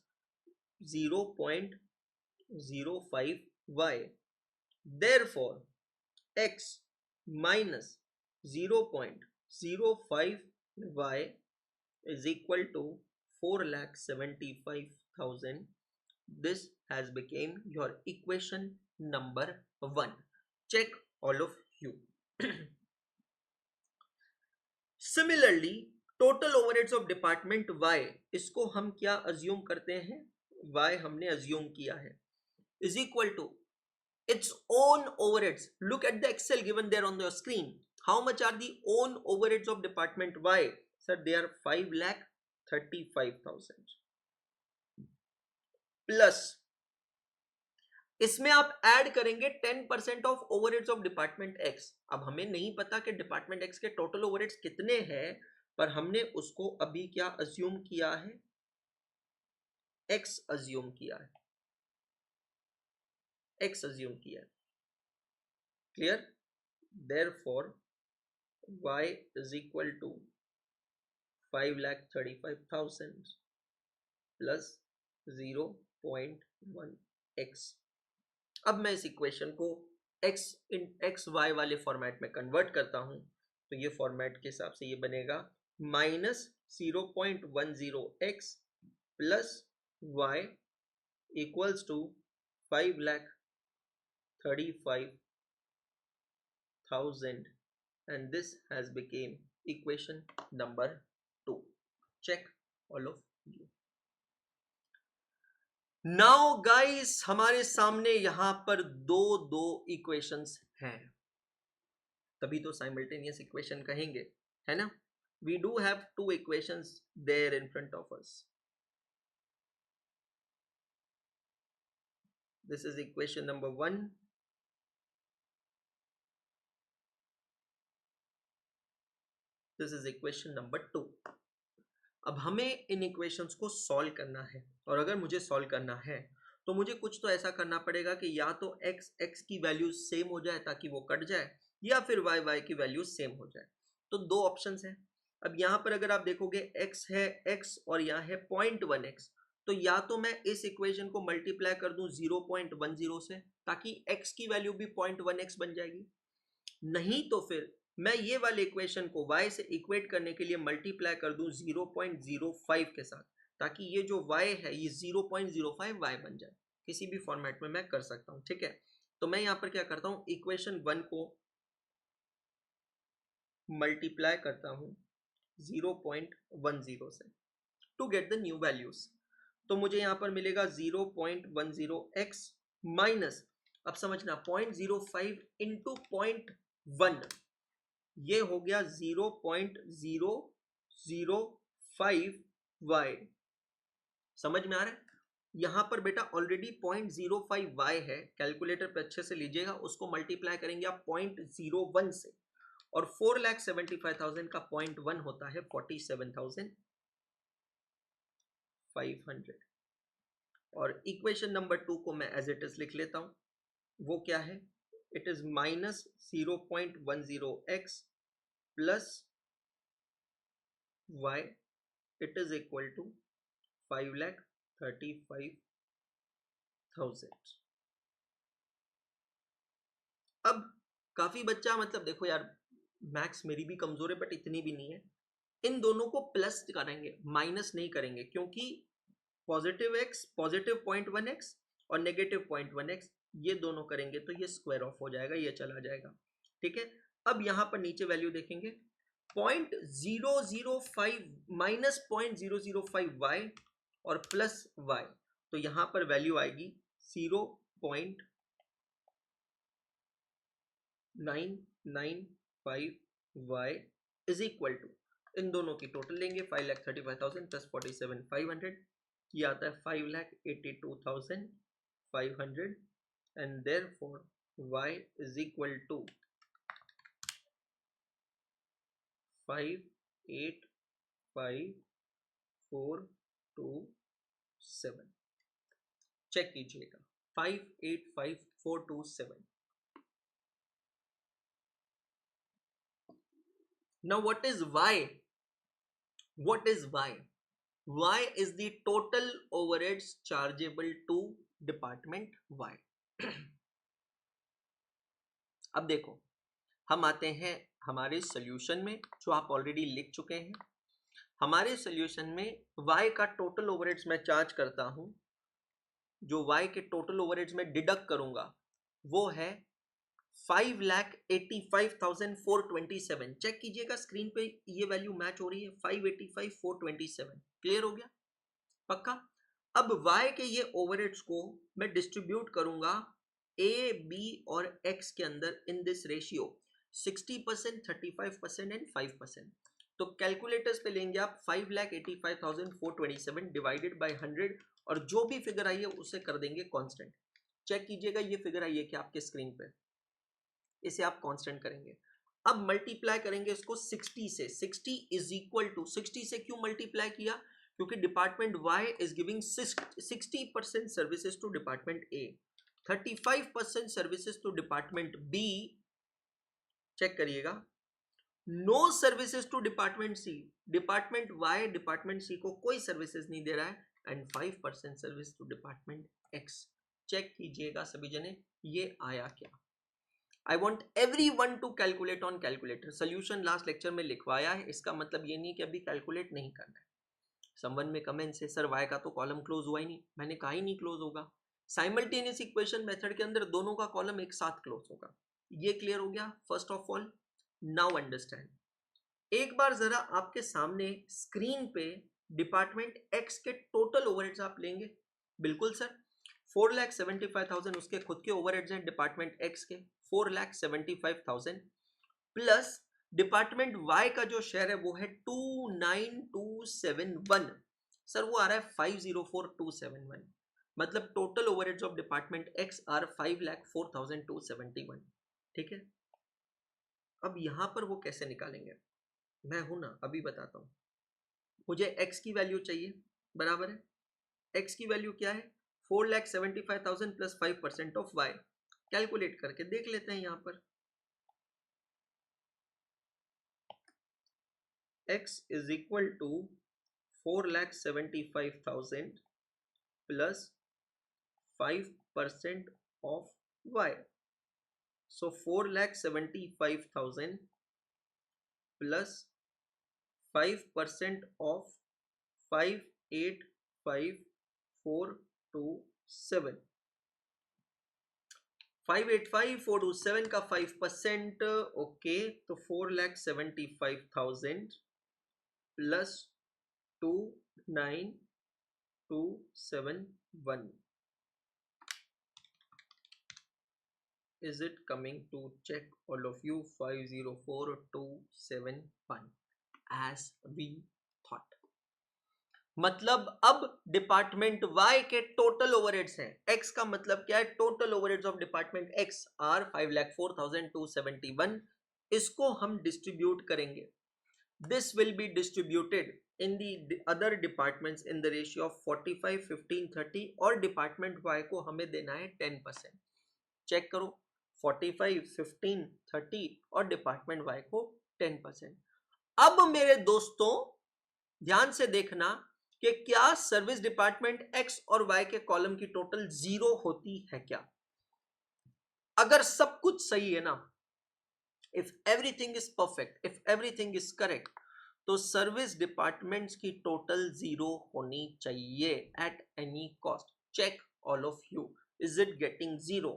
0.05y. Therefore x minus 0.05y is equal to 4,75,000. This has become your equation number 1. Check all of you. Similarly, total overheads of department y, इसको हम क्या assume करते हैं, y हमने assume किया है, is equal to its own overheads. Look at the Excel given there on the screen. How much are the own overheads of department y? Sir, they are 5,35,000. Plus इसमें आप add करेंगे 10% of overheads of department x. अब हमें नहीं पता कि department x के total overheads कितने हैं, पर हमने उसको अभी क्या अज्यूम किया है, x अज्यूम किया है, x अज्यूम किया है. Clear? Therefore y is equal to 5,35,000 plus 0.1x. अब मैं इस इक्वेशन को x y वाले फॉर्मेट में कन्वर्ट करता हूं, तो ये फॉर्मेट के हिसाब से ये बनेगा minus 0.10x plus y equals to 5,35,000 and this has become equation number 2. Check all of you. Now guys, हमारे सामने यहां पर दो इक्वेशंस हैं, तभी तो साइमल्टेनियस इक्वेशन कहेंगे, है ना. We do have 2 equations there in front of us. This is equation number 1. This is equation number 2. अब हमें इन इक्वेशंस को सॉल्व करना है, और अगर मुझे सॉल्व करना है तो मुझे कुछ तो ऐसा करना पड़ेगा कि या तो x की वैल्यू सेम हो जाए ताकि वो कट जाए, या फिर y की वैल्यू सेम हो जाए. तो 2 ऑप्शंस हैं. अब यहाँ पर अगर आप देखोगे x है x और यहाँ है 0.1x, तो या तो मैं इस इक्वेशन को मल्टीप्लाई कर दूं 0.10 से ताकि x की वैल्यू भी 0.1x बन जाएगी, नहीं तो फिर मैं ये वाले इक्वेशन को y से इक्वेट करने के लिए मल्टीप्लाई कर दूं 0.05 के साथ, ताकि ये जो y है ये 0.05y बन जाए. किसी भी फॉर्मेट में मैं कर सकता हूं, ठीक है. तो मैं यहां पर क्या करता हूं, इक्वेशन 1 को मल्टीप्लाई करता हूं 0.10 से to get the new values. तो मुझे यहां पर मिलेगा 0.10x माइनस अब समझना 0.05 इंटू 0.1 ये हो गया 0.005y। समझ में आ रहा है? यहां पर बेटा ऑलरेडी 0.05y है, कैलकुलेटर पे अच्छे से लीजिएगा, उसको मल्टीप्लाई करेंगे आप 0.01 से, और 4,75,000 का 0.1 होता है 47,500। और इक्वेशन नंबर 2 को मैं एज इट इज लिख लेता हूं, वो क्या है? It is minus 0.10x plus y, it is equal to 5,35,000। अब काफी बच्चा, मतलब देखो यार, मैथ्स मेरी भी कमजोर है बट इतनी भी नहीं है, इन दोनों को प्लस करेंगे, माइनस नहीं करेंगे, क्योंकि पॉजिटिव x पॉजिटिव 0.1x और नेगेटिव 0.1x ये दोनों करेंगे तो ये स्क्वायर ऑफ हो जाएगा, ये चला जाएगा। ठीक है, अब यहां पर नीचे वैल्यू देखेंगे 0.005 माइनस 0.005y और प्लस y, तो यहां पर वैल्यू आएगी 0.995y इज इक्वल टू, इन दोनों की टोटल लेंगे 5,35,000 प्लस 47,500, ये आता है 5,82,500 and therefore y is equal to 5,85,427। Check कीजिएगा 5,85,427। Now what is y? What is y? Y is the total overheads chargeable to department Y. अब देखो, हम आते हैं हमारे सॉल्यूशन में, जो आप ऑलरेडी लिख चुके हैं। हमारे सॉल्यूशन में y का टोटल ओवरहेड्स मैं चार्ज करता हूं, जो y के टोटल ओवरहेड्स में डिडक्ट करूंगा वो है 5,85,427। चेक कीजिएगा स्क्रीन पे, ये वैल्यू मैच हो रही है, 5,85,427। क्लियर हो गया? पक्का? अब y के ये ओवरहेड्स को मैं डिस्ट्रीब्यूट करूंगा a, b और x के अंदर इन दिस रेशियो 60%, 35% एंड 5%। तो कैलकुलेटर्स पे लेंगे आप 5,85,427 डिवाइडेड बाय 100 और जो भी फिगर आई है उसे कर देंगे कांस्टेंट। चेक कीजिएगा ये फिगर आई है क्या आपके स्क्रीन पे, इसे आप कांस्टेंट करेंगे। अब मल्टीप्लाई करेंगे इसको 60 से, 60 इज इक्वल टू, 60 से क्यों मल्टीप्लाई किया? क्योंकि department Y is giving 60% services to department A, 35% services to department B, check करिएगा, no services to department C, department Y department C को कोई सर्विसेज नहीं दे रहा है, and 5% service to department X। चेक कीजिएगा सभी जने ये आया क्या। I want everyone to calculate on calculator। Solution last lecture में लिखवाया है, इसका मतलब ये नहीं कि अभी कैलकुलेट नहीं करना है। समवन में कमेंट से सर y का तो कॉलम क्लोज हुआ ही नहीं, मैंने कहा ही नहीं क्लोज होगा। साइमल्टेनियस इक्वेशन मेथड के अंदर दोनों का कॉलम एक साथ क्लोज होगा। ये क्लियर हो गया first of all. Now understand, एक बार जरा आपके सामने स्क्रीन पे डिपार्टमेंट X के टोटल ओवरहेड्स आप लेंगे। बिल्कुल सर, 4,75,000 उसके खुद के ओवरहेड्स हैं डिपार्टमेंट X के, 4,75,000 प्लस डिपार्टमेंट Y का जो शेयर है वो है 29,271। सर वो आ रहा है 5,04,271, मतलब total overheads of department X are 5,04,271। ठीक है, अब यहां पर वो कैसे निकालेंगे, मैं हूं ना, अभी बताता हूं। मुझे x की वैल्यू चाहिए, बराबर है, x की वैल्यू क्या है? 4,75,000 प्लस 5% ऑफ y। कैलकुलेट करके देख लेते हैं यहां पर। x is equal to 4,75,000 plus 5% of y। So 4,75,000 plus 5% of 5,85,427। 5,85,427 का 5%, ओके, तो 4,75,000 plus 29,271। is it coming to check all of you? 504271 as we thought. मतलब अब डिपार्टमेंट वाई के टोटल ओवरहेड्स हैं. एक्स का मतलब क्या है? Total overheads of department x are 5,04,271. इसको हम डिस्ट्रीब्यूट करेंगे. This will be distributed in the other departments in the ratio of 45, 15, 30 और डिपार्टमेंट Y को हमें देना है 10%. चेक करो 45, 15, 30 और डिपार्टमेंट Y को 10%. अब मेरे दोस्तों ध्यान से देखना कि क्या सर्विस डिपार्टमेंट X और Y के कॉलम की टोटल जीरो होती है क्या? अगर सब कुछ सही है ना, if everything is perfect, if everything is correct, तो सर्विस डिपार्टमेंट्स की टोटल जीरो होनी चाहिए at any cost. Check all of you, is it getting zero?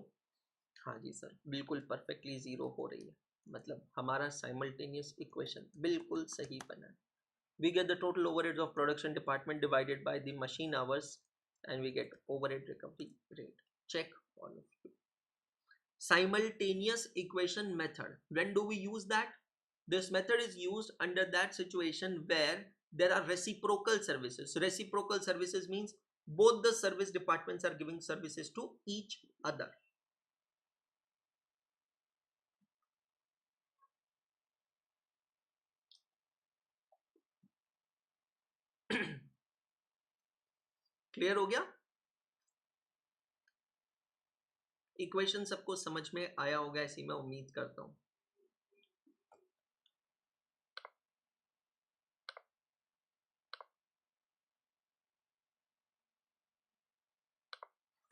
हाँ जी सर, बिल्कुल परफेक्टली जीरो हो रही है. मतलब हमारा साइमल्टेनियस इक्वेशन बिल्कुल सही बना है. We get the total overheads of production department divided by the machine hours and we get overhead recovery rate. Check all of you. Simultaneous equation method, when do we use that? This method is used under that situation where there are reciprocal services. Reciprocal services means both the service departments are giving services to each other. Clear हो गया? Equation सबको समझ में आया होगा ऐसी मैं उम्मीद करता हूं.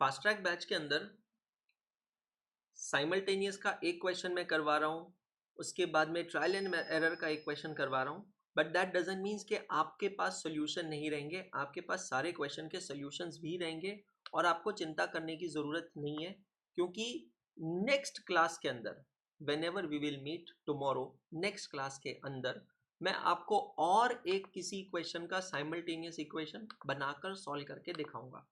फास्ट ट्रैक बैच के अंदर साइमल्टेनियस का एक क्वेश्चन मैं करवा रहा हूं, उसके बाद में ट्रायल एंड एरर का एक क्वेश्चन करवा रहा हूं. बट दैट डजंट मीन्स कि आपके पास सोल्यूशन नहीं रहेंगे. आपके पास सारे क्वेश्चन के सोल्यूशंस भी रहेंगे और आपको चिंता करने की ज़रूरत नहीं है, क्योंकि नेक्स्ट क्लास के अंदर whenever we will meet tomorrow, next class के अंदर मैं आपको और एक किसी क्वेश्चन का साइमल्टेनियस इक्वेशन बनाकर सॉल्व करके दिखाऊंगा.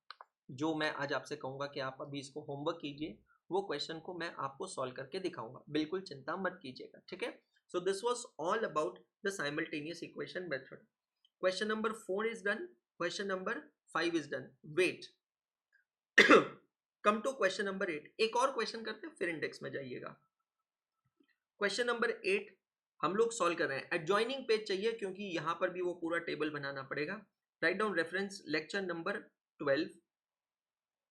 जो मैं आज आपसे कहूँगा कि आप अभी इसको होमवर्क कीजिए, वो क्वेश्चन को मैं आपको सॉल्व करके दिखाऊंगा. बिल्कुल चिंता मत कीजिएगा, ठीक है? So this was all about the simultaneous equation method. Question number 4 is done. Question number 5 is done. Wait, come to question number 8. एक और क्वेश्चन करते हैं फिर इंडेक्स में जाइएगा. क्वेश्चन नंबर 8 हम लोग सॉल्व कर रहे हैं. एडजॉइनिंग पेज चाहिए क्योंकि यहां पर भी वो पूरा टेबल बनाना पड़ेगा. Right down reference lecture number 12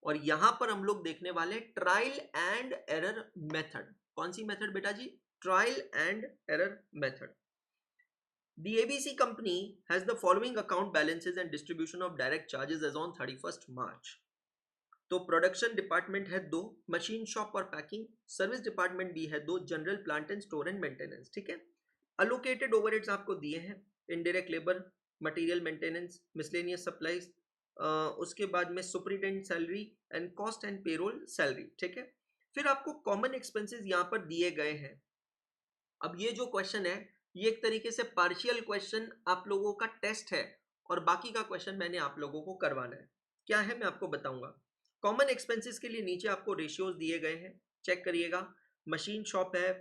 और यहां पर हम लोग देखने वाले ट्रायल एंड एरर मेथड. कौन सी मेथड बेटा जी? Trial and error method. The ABC company has the following account balances and distribution of direct charges as on 31st March. तो प्रोडक्शन डिपार्टमेंट है 2, मशीन शॉप और पैकिंग. सर्विस डिपार्टमेंट भी है 2, general plant and store and maintenance. ठीक है. Allocated overheads आपको दिए हैं, indirect labour, material maintenance, miscellaneous supplies, उसके बाद में superintendent salary and cost and payroll salary. ठीक है. फिर आपको कॉमन एक्सपेंसेस यहाँ पर दिए गए हैं. अब ये जो क्वेश्चन है ये एक तरीके से पार्शियल क्वेश्चन आप लोगों का टेस्ट है और बाकी का क्वेश्चन मैंने आप लोगों को करवाना है. क्या है मैं आपको बताऊंगा. कॉमन एक्सपेंसेस के लिए नीचे आपको रेशियोज दिए गए हैं, चेक करिएगा. मशीन शॉप है,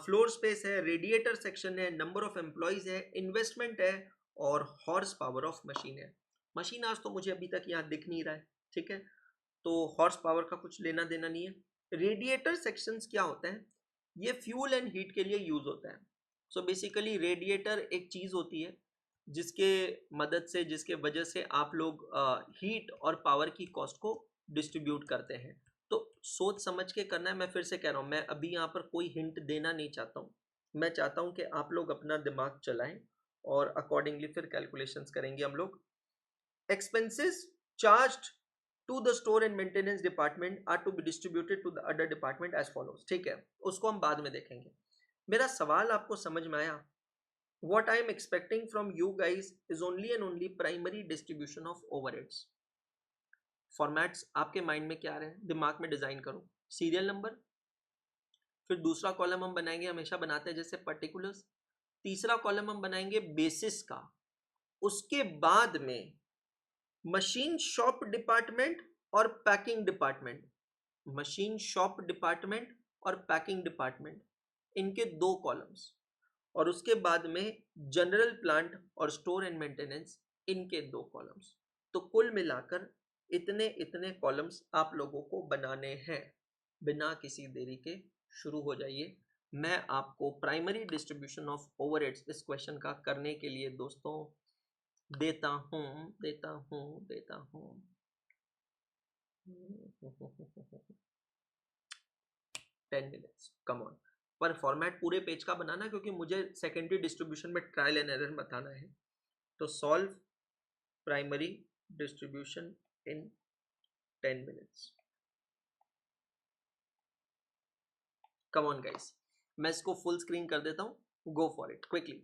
फ्लोर स्पेस है, रेडिएटर सेक्शन है, नंबर ऑफ एम्प्लॉयज है, इन्वेस्टमेंट है और हॉर्स पावर ऑफ मशीन है. मशीन आज तो मुझे अभी तक यहाँ दिख नहीं रहा है, ठीक है, तो हॉर्स पावर का कुछ लेना देना नहीं है. रेडिएटर सेक्शंस क्या होता है? ये फ्यूल एंड हीट के लिए यूज होता है. सो बेसिकली रेडिएटर एक चीज होती है जिसके मदद से, जिसके वजह से आप लोग हीट और पावर की कॉस्ट को डिस्ट्रीब्यूट करते हैं. तो सोच समझ के करना है. मैं फिर से कह रहा हूँ, मैं अभी यहाँ पर कोई हिंट देना नहीं चाहता हूँ. मैं चाहता हूँ कि आप लोग अपना दिमाग चलाएं और अकॉर्डिंगली फिर कैलकुलेशंस करेंगे हम लोग. Expenses charged to the store and maintenance department are to be distributed to the other department as follows. ठीक है, उसको हम बाद में देखेंगे. मेरा सवाल आपको समझ में आया? What I am expecting from you guys is only and only primary distribution of overheads. Formats आपके माइंड में क्या आ रहे हैं, दिमाग में डिजाइन करो. सीरियल नंबर, फिर दूसरा कॉलम हम बनाएंगे, हमेशा बनाते हैं जैसे पर्टिकुलर्स. तीसरा कॉलम हम बनाएंगे बेसिस का. उसके बाद में मशीन शॉप डिपार्टमेंट और packing department. Machine shop department और पैकिंग डिपार्टमेंट, इनके 2 कॉलम्स, और उसके बाद में जनरल प्लांट और स्टोर एंड मेंटेनेंस, इनके 2 कॉलम्स। तो कुल मिलाकर इतने इतने कॉलम्स आप लोगों को बनाने हैं। बिना किसी देरी के शुरू हो जाइए। मैं आपको प्राइमरी डिस्ट्रीब्यूशन ऑफ ओवरहेड्स इस क्वेश्चन का करने के लिए दोस्तों देता हूँ 10 मिनट्स, कम ऑन। पर फॉर्मेट पूरे पेज का बनाना, क्योंकि मुझे सेकेंडरी डिस्ट्रीब्यूशन में ट्रायल एंड एरर बताना है। तो solve primary distribution in 10 minutes. Come on guys, मैं इसको फुल स्क्रीन कर देता हूँ। Go for it quickly.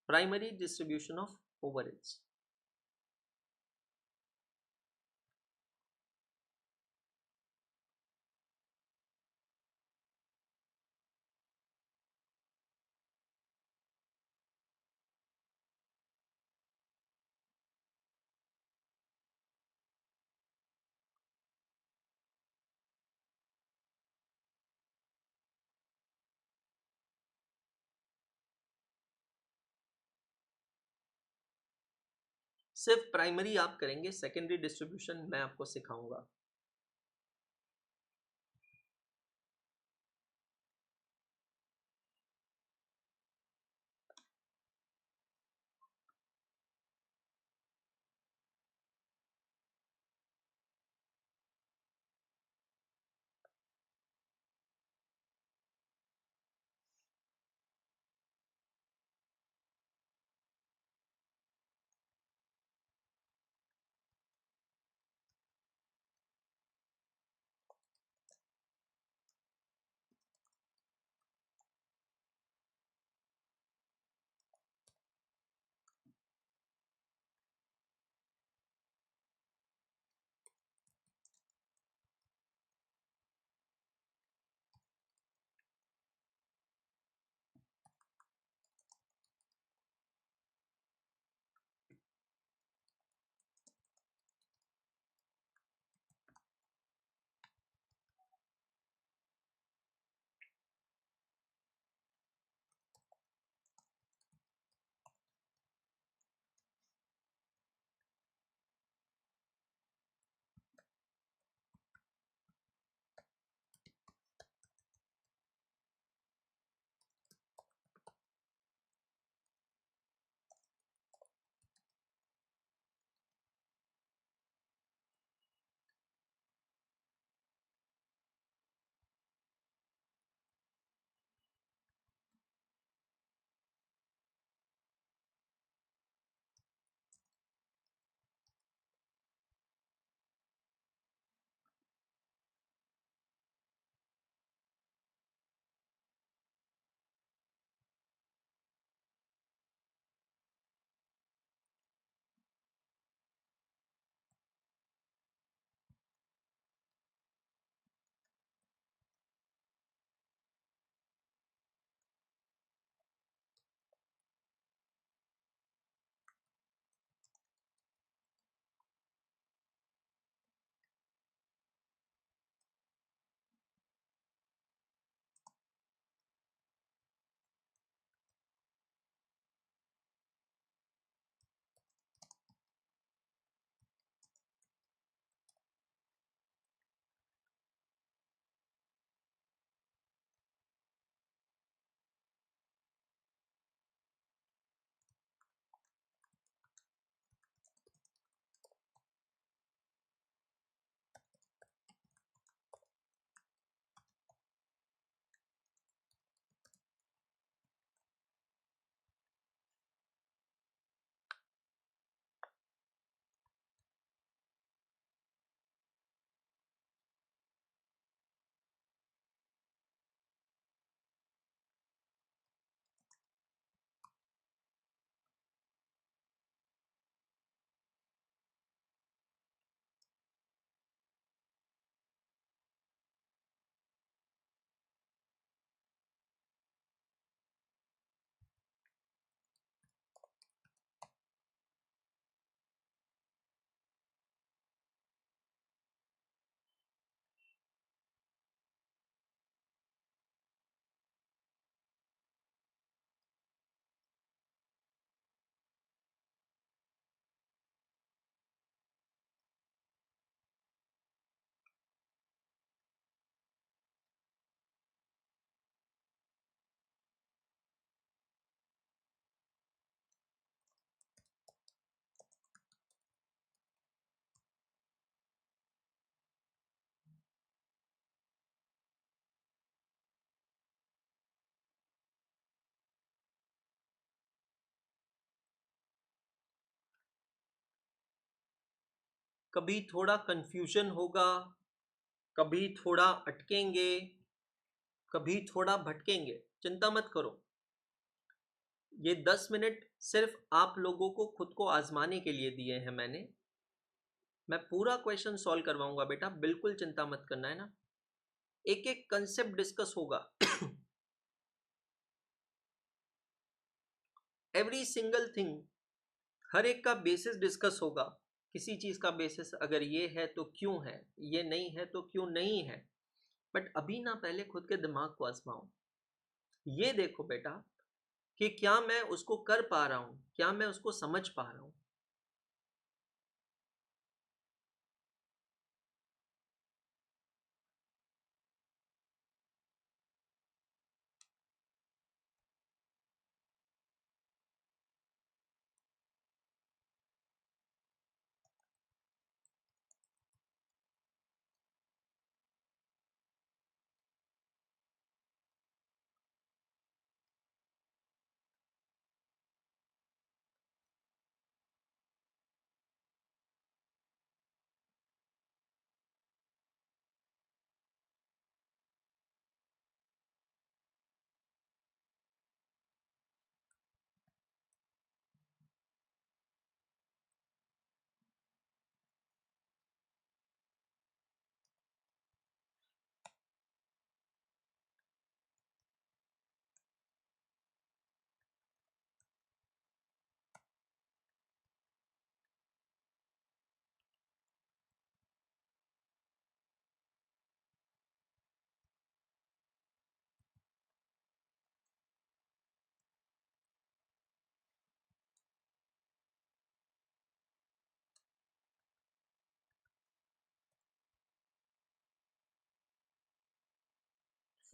Primary distribution of overheads. सिर्फ प्राइमरी आप करेंगे, सेकेंडरी डिस्ट्रीब्यूशन मैं आपको सिखाऊंगा। कभी थोड़ा कंफ्यूजन होगा, कभी थोड़ा अटकेंगे, कभी थोड़ा भटकेंगे। चिंता मत करो, ये 10 मिनट सिर्फ आप लोगों को खुद को आजमाने के लिए दिए हैं मैंने। मैं पूरा क्वेश्चन सॉल्व करवाऊंगा बेटा, बिल्कुल चिंता मत करना, है ना। एक एक कंसेप्ट डिस्कस होगा। एवरी सिंगल थिंग, हर एक का बेसिस डिस्कस होगा। किसी चीज का बेसिस अगर ये है तो क्यों है, ये नहीं है तो क्यों नहीं है। बट अभी ना पहले खुद के दिमाग को आजमाओ। ये देखो बेटा कि क्या मैं उसको कर पा रहा हूं, क्या मैं उसको समझ पा रहा हूं।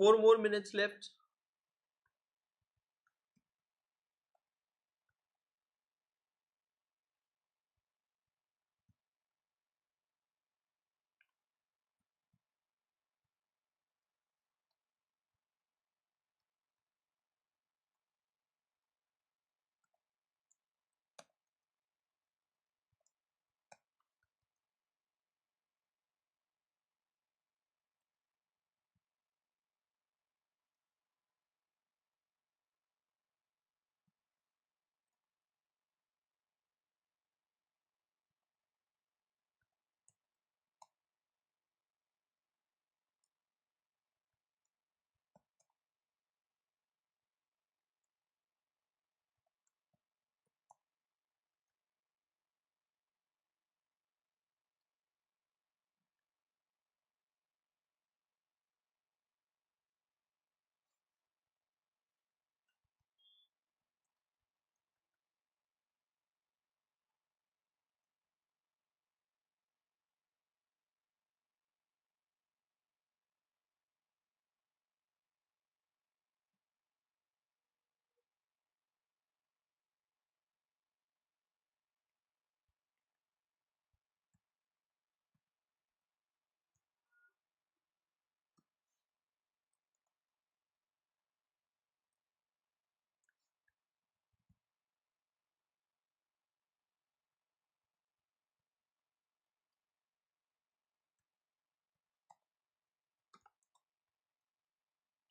4 more minutes left.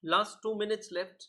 Last 2 minutes left.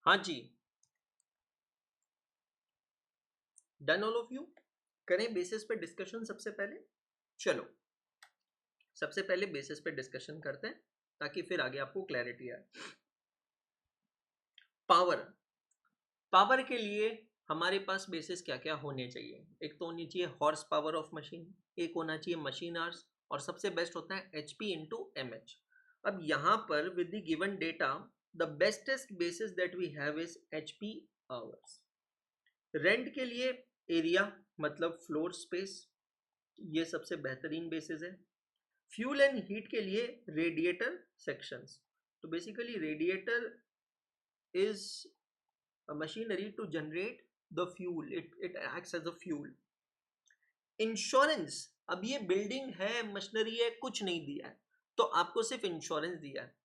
हाँ जी, डन ऑल ऑफ यू। करें बेसिस पे डिस्कशन सबसे पहले। चलो सबसे पहले बेसिस पे डिस्कशन करते हैं ताकि फिर आगे आपको क्लैरिटी आए। पावर, पावर के लिए हमारे पास बेसिस क्या क्या होने चाहिए? एक तो होनी चाहिए हॉर्स पावर ऑफ मशीन, एक होना चाहिए मशीन आवर्स, और सबसे बेस्ट होता है HP इंटू MH। अब यहाँ पर with the given data the bestest basis that we have is HP hours. Rent के लिए एरिया मतलब फ्लोर स्पेस, ये सबसे बेहतरीन बेसिस है। फ्यूल एंड हीट के लिए रेडिएटर सेक्शंस, तो basically radiator is a machinery to generate the fuel, it acts as a fuel। Insurance, अब ये बिल्डिंग है, मशीनरी है, कुछ नहीं दिया है तो आपको सिर्फ इंश्योरेंस दिया है।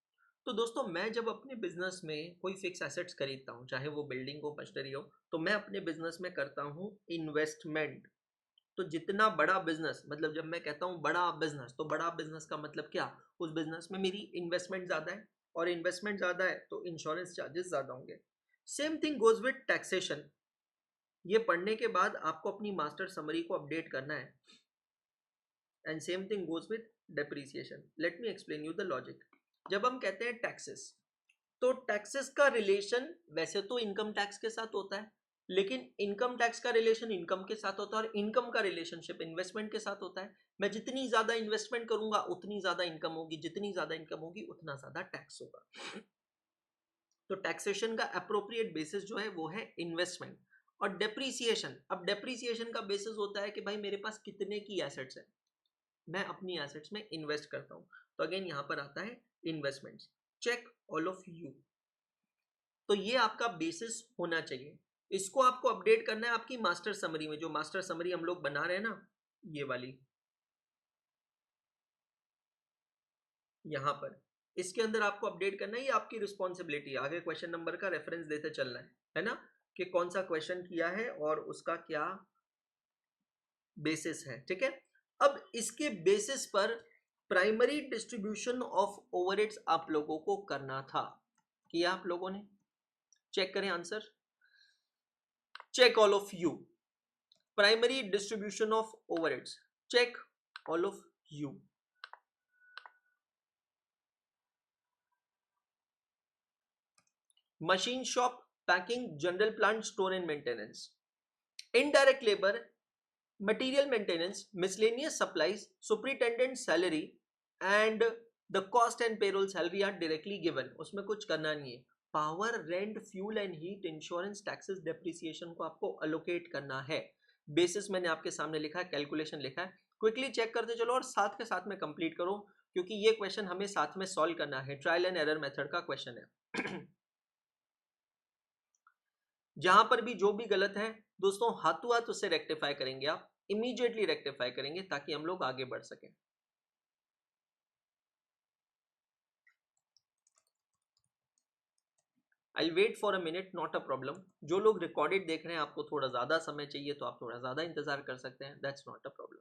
तो दोस्तों मैं जब अपने बिजनेस में कोई फिक्स एसेट्स खरीदता हूँ, चाहे वो बिल्डिंग हो मशीनरी हो, तो मैं अपने बिजनेस में करता हूँ इन्वेस्टमेंट। तो जितना बड़ा बिजनेस, मतलब जब मैं कहता हूँ बड़ा बिजनेस, तो बड़ा बिजनेस का मतलब क्या, उस बिजनेस में मेरी इन्वेस्टमेंट ज़्यादा है, और इन्वेस्टमेंट ज़्यादा है तो इंश्योरेंस चार्जेस ज़्यादा होंगे। Same thing goes with taxation. ये पढ़ने के बाद आपको अपनी मास्टर समरी को अपडेट करना है। And same thing goes with depreciation. Let me explain you the logic. जब हम कहते हैं टैक्सेस, तो टैक्सेस का रिलेशन वैसे तो इनकम टैक्स के साथ होता है, लेकिन इनकम टैक्स का रिलेशन इनकम के साथ होता है, और इनकम का रिलेशनशिप इन्वेस्टमेंट के साथ होता है। मैं जितनी ज्यादा इन्वेस्टमेंट करूंगा उतनी ज्यादा इनकम होगी, जितनी ज्यादा इनकम होगी उतना ज्यादा टैक्स होगा। तो टैक्सेशन का अप्रोप्रिएट बेसिस जो है वो है इन्वेस्टमेंट। और डेप्रीसिएशन, अब डेप्रीसिएशन का बेसिस होता है कि भाई मेरे पास कितने की एसेट्स है, मैं अपनी एसेट्स में इन्वेस्ट करता हूं। तो अगेन यहां पर आता है investments. Check all of you. तो ये आपका बेसिस होना चाहिए। इसको आपको अपडेट करना है आपकी मास्टर समरी में, जो मास्टर समरी हम लोग बना रहे हैं ना, ये वाली यहां पर, इसके अंदर आपको अपडेट करना है। ये आपकी रिस्पॉन्सिबिलिटी है, आगे क्वेश्चन नंबर का रेफरेंस देते चलना है ना, कि कौन सा क्वेश्चन किया है और उसका क्या बेसिस है। ठीक है, अब इसके बेसिस पर प्राइमरी डिस्ट्रीब्यूशन ऑफ ओवरहेड्स आप लोगों को करना था, किया आप लोगों ने? चेक करें answer. Check all of you. Primary distribution of overheads, check all of you. Machine shop, packing, general plant, store and maintenance. Indirect labour, material maintenance, miscellaneous supplies, superintendent salary and the cost and payroll salary are directly given. उसमें कुछ करना नहीं है। Power, rent, fuel and heat, insurance, taxes, depreciation को आपको allocate करना है। Basis मैंने आपके सामने लिखा है, कैलकुलेशन लिखा है, क्विकली चेक करते चलो और साथ के साथ में कंप्लीट करो, क्योंकि ये क्वेश्चन हमें साथ में सॉल्व करना है। ट्रायल एंड एरर मेथड का क्वेश्चन है। जहां पर भी जो भी गलत है दोस्तों, हाथों हाथ उससे रेक्टिफाई करेंगे, आप इमीडिएटली रेक्टिफाई करेंगे ताकि हम लोग आगे बढ़ सकें। I wait for a minute, not a problem. जो लोग रिकॉर्डेड देख रहे हैं, आपको थोड़ा ज्यादा समय चाहिए तो आप थोड़ा ज्यादा इंतजार कर सकते हैं, that's not a problem.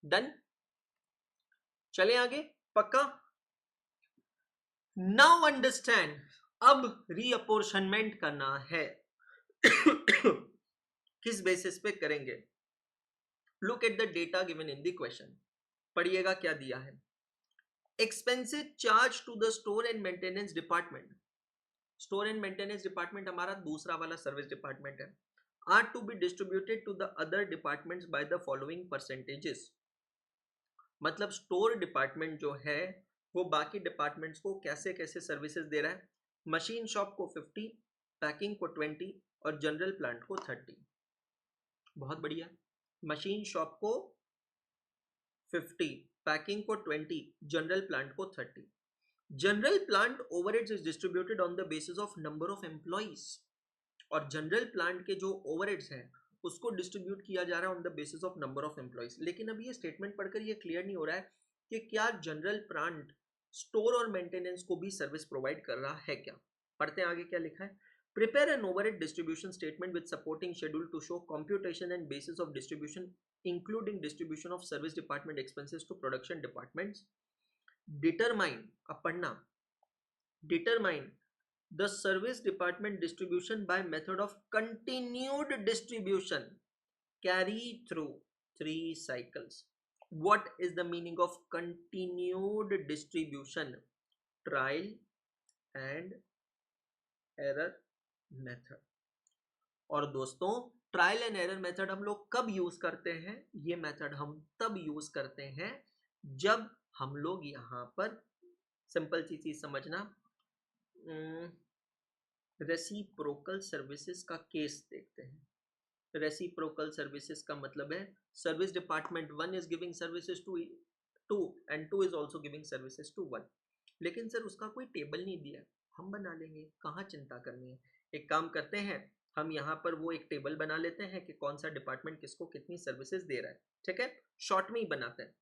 Done, चलें आगे, पक्का? नाउ अंडरस्टैंड, अब रीअपोर्शनमेंट करना है। किस बेसिस पे करेंगे? Look at the data given in the question. पढ़िएगा क्या दिया है। Expensive charge to the store and maintenance department. Store and maintenance department हमारा दूसरा वाला सर्विस डिपार्टमेंट है। Are to be distributed to the other departments by the following percentages. मतलब store department जो है वो बाकी डिपार्टमेंट्स को कैसे कैसे सर्विसेज दे रहा है। मशीन शॉप को 50, पैकिंग को 20 और जनरल प्लांट को 30। बहुत बढ़िया। मशीन शॉप को 50, पैकिंग को 20, जनरल प्लांट को 30। General plant overheads is distributed on the basis of number of employees, और जनरल प्लांट के जो ओवरहेड्स हैं उसको डिस्ट्रीब्यूट किया जा रहा है on the basis of number of employees. लेकिन अब ये स्टेटमेंट पढ़कर ये क्लियर नहीं हो रहा है कि क्या जनरल प्लांट स्टोर और मेंटेनेंस को भी सर्विस प्रोवाइड कर रहा है क्या। पढ़ते हैं आगे क्या लिखा है। Prepare an overhead distribution statement with supporting schedule to show computation and basis of distribution, including distribution of service department expenses to production departments. Determine, अब पढ़ना, determine the service department distribution by method of continued distribution. Carry through 3 cycles. What is the meaning of continued distribution? Trial and error method. और दोस्तों trial and error method हम लोग कब use करते हैं? ये मेथड हम तब यूज करते हैं जब हम लोग यहाँ पर सिंपल सी चीज समझना, रेसिप्रोकल सर्विसेज का केस देखते हैं. रेसिप्रोकल सर्विसेज का मतलब है service department 1 is giving services to 2 and 2 is also giving services to 1. लेकिन सर उसका कोई टेबल नहीं दिया, हम बना लेंगे, कहाँ चिंता करनी है. एक काम करते हैं, हम यहाँ पर वो एक टेबल बना लेते हैं कि कौन सा डिपार्टमेंट किसको कितनी सर्विसेज दे रहा है. ठीक है, शॉर्ट में ही बनाते हैं.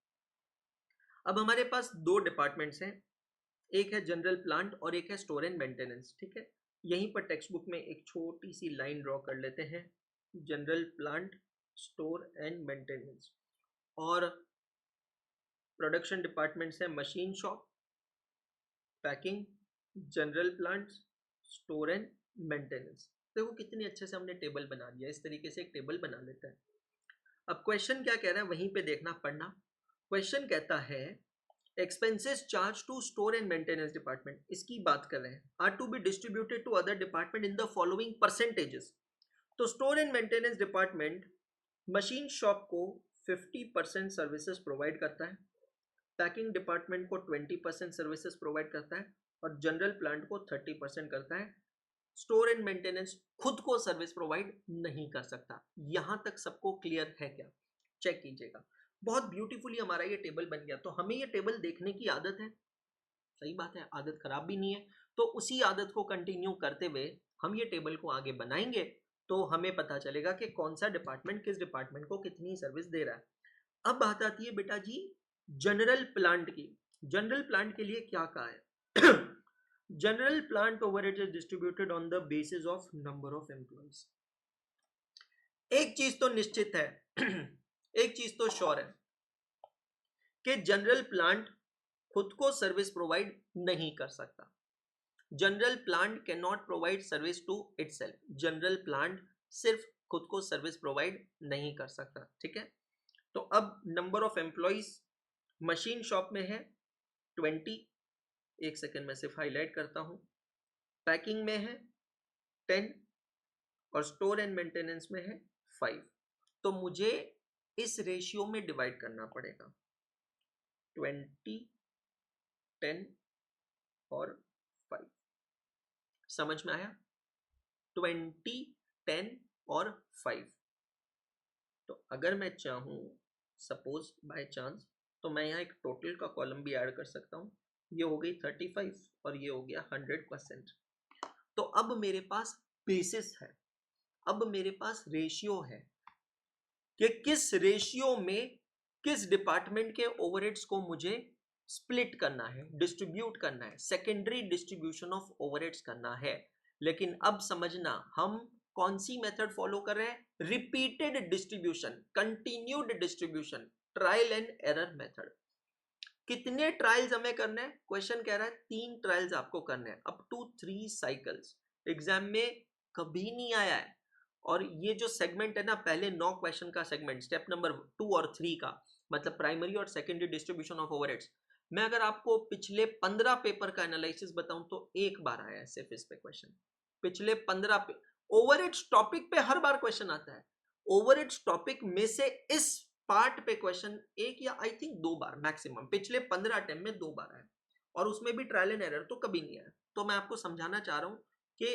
अब हमारे पास 2 डिपार्टमेंट्स हैं, एक है जनरल प्लांट और एक है स्टोर एंड मेंटेनेंस. ठीक है, यहीं पर टेक्स्ट बुक में एक छोटी सी लाइन ड्रॉ कर लेते हैं, general plant, store and maintenance. और प्रोडक्शन डिपार्टमेंट्स है machine shop, packing, general plant, store and maintenance. देखो कितनी अच्छे से हमने टेबल बना दिया. इस तरीके से एक टेबल बना लेते हैं. अब क्वेश्चन क्या कह रहा है वहीं पे देखना, पढ़ना. क्वेश्चन कहता है expenses charge to store and maintenance department, इसकी बात कर रहे हैं, are to be distributed to other department in the following percentages. तो store and maintenance department machine shop को 50% सर्विसेज प्रोवाइड करता है, पैकिंग डिपार्टमेंट को 20% सर्विसेज प्रोवाइड करता है और जनरल प्लांट को 30% करता है. स्टोर एंड मेंटेनेंस खुद को सर्विस प्रोवाइड नहीं कर सकता. यहां तक सबको क्लियर है क्या? चेक कीजिएगा. बहुत ब्यूटीफुली हमारा ये टेबल बन गया. तो हमें ये टेबल देखने की आदत है, सही बात है, आदत खराब भी नहीं है. तो उसी आदत को कंटिन्यू करते हुए हम ये टेबल को आगे बनाएंगे तो हमें पता चलेगा कि कौन सा डिपार्टमेंट किस डिपार्टमेंट को कितनी सर्विस दे रहा है. अब बात आती है बेटा जी जनरल प्लांट की. जनरल प्लांट के लिए क्या कहा है? General plant overhead is distributed on the basis of number of employees. एक चीज तो निश्चित है, एक चीज तो श्योर है कि जनरल प्लांट खुद को सर्विस प्रोवाइड नहीं कर सकता. General plant can not provide service to itself. General plant सिर्फ खुद को सर्विस प्रोवाइड नहीं कर सकता. ठीक है, तो अब number of employees machine shop में है 20, एक सेकेंड में सिर्फ हाईलाइट करता हूं, पैकिंग में है 10 और स्टोर एंड मेंटेनेंस में है 5. तो मुझे इस रेशियो में डिवाइड करना पड़ेगा 20, 10 और 5. समझ में आया? 20, 10 और 5. तो अगर मैं चाहूं सपोज बाय चांस तो मैं यहाँ एक टोटल का कॉलम भी ऐड कर सकता हूँ. ये हो गई 35 और ये हो गया 100%. तो अब मेरे पास बेसिस है, अब मेरे पास रेशियो है कि किस रेशियो में किस डिपार्टमेंट के ओवरहेड्स को मुझे स्प्लिट करना है, डिस्ट्रीब्यूट करना है, सेकेंडरी डिस्ट्रीब्यूशन ऑफ ओवरहेड्स करना है. लेकिन अब समझना हम कौन सी मेथड फॉलो कर रहे हैं? Repeated distribution, continued distribution, trial and error method. कितने ट्रायल्स हमें करने हैं? क्वेश्चन कह रहा है 3 ट्रायल्स आपको करने हैं, अप टू 3 साइकिल्स. एग्जाम में कभी नहीं आया है. और ये जो सेगमेंट है ना, पहले 9 क्वेश्चन का सेगमेंट, स्टेप नंबर 2 और 3 का, मतलब प्राइमरी और सेकेंडरी डिस्ट्रीब्यूशन ऑफ ओवरहेड्स, मैं अगर आपको पिछले 15 पेपर का एनालिसिस बताऊं तो एक बार आया है सिर्फ इस पे क्वेश्चन. पिछले 15 ओवरहेड्स टॉपिक पे हर बार क्वेश्चन आता है. ओवरहेड्स टॉपिक में से इस पार्ट पे क्वेश्चन एक या आई थिंक 2 बार मैक्सिमम, पिछले 15 अटेम्प्ट में 2 बार आया और उसमें भी ट्रायल एंड एरर तो कभी नहीं आया. तो मैं आपको समझाना चाह रहा हूं कि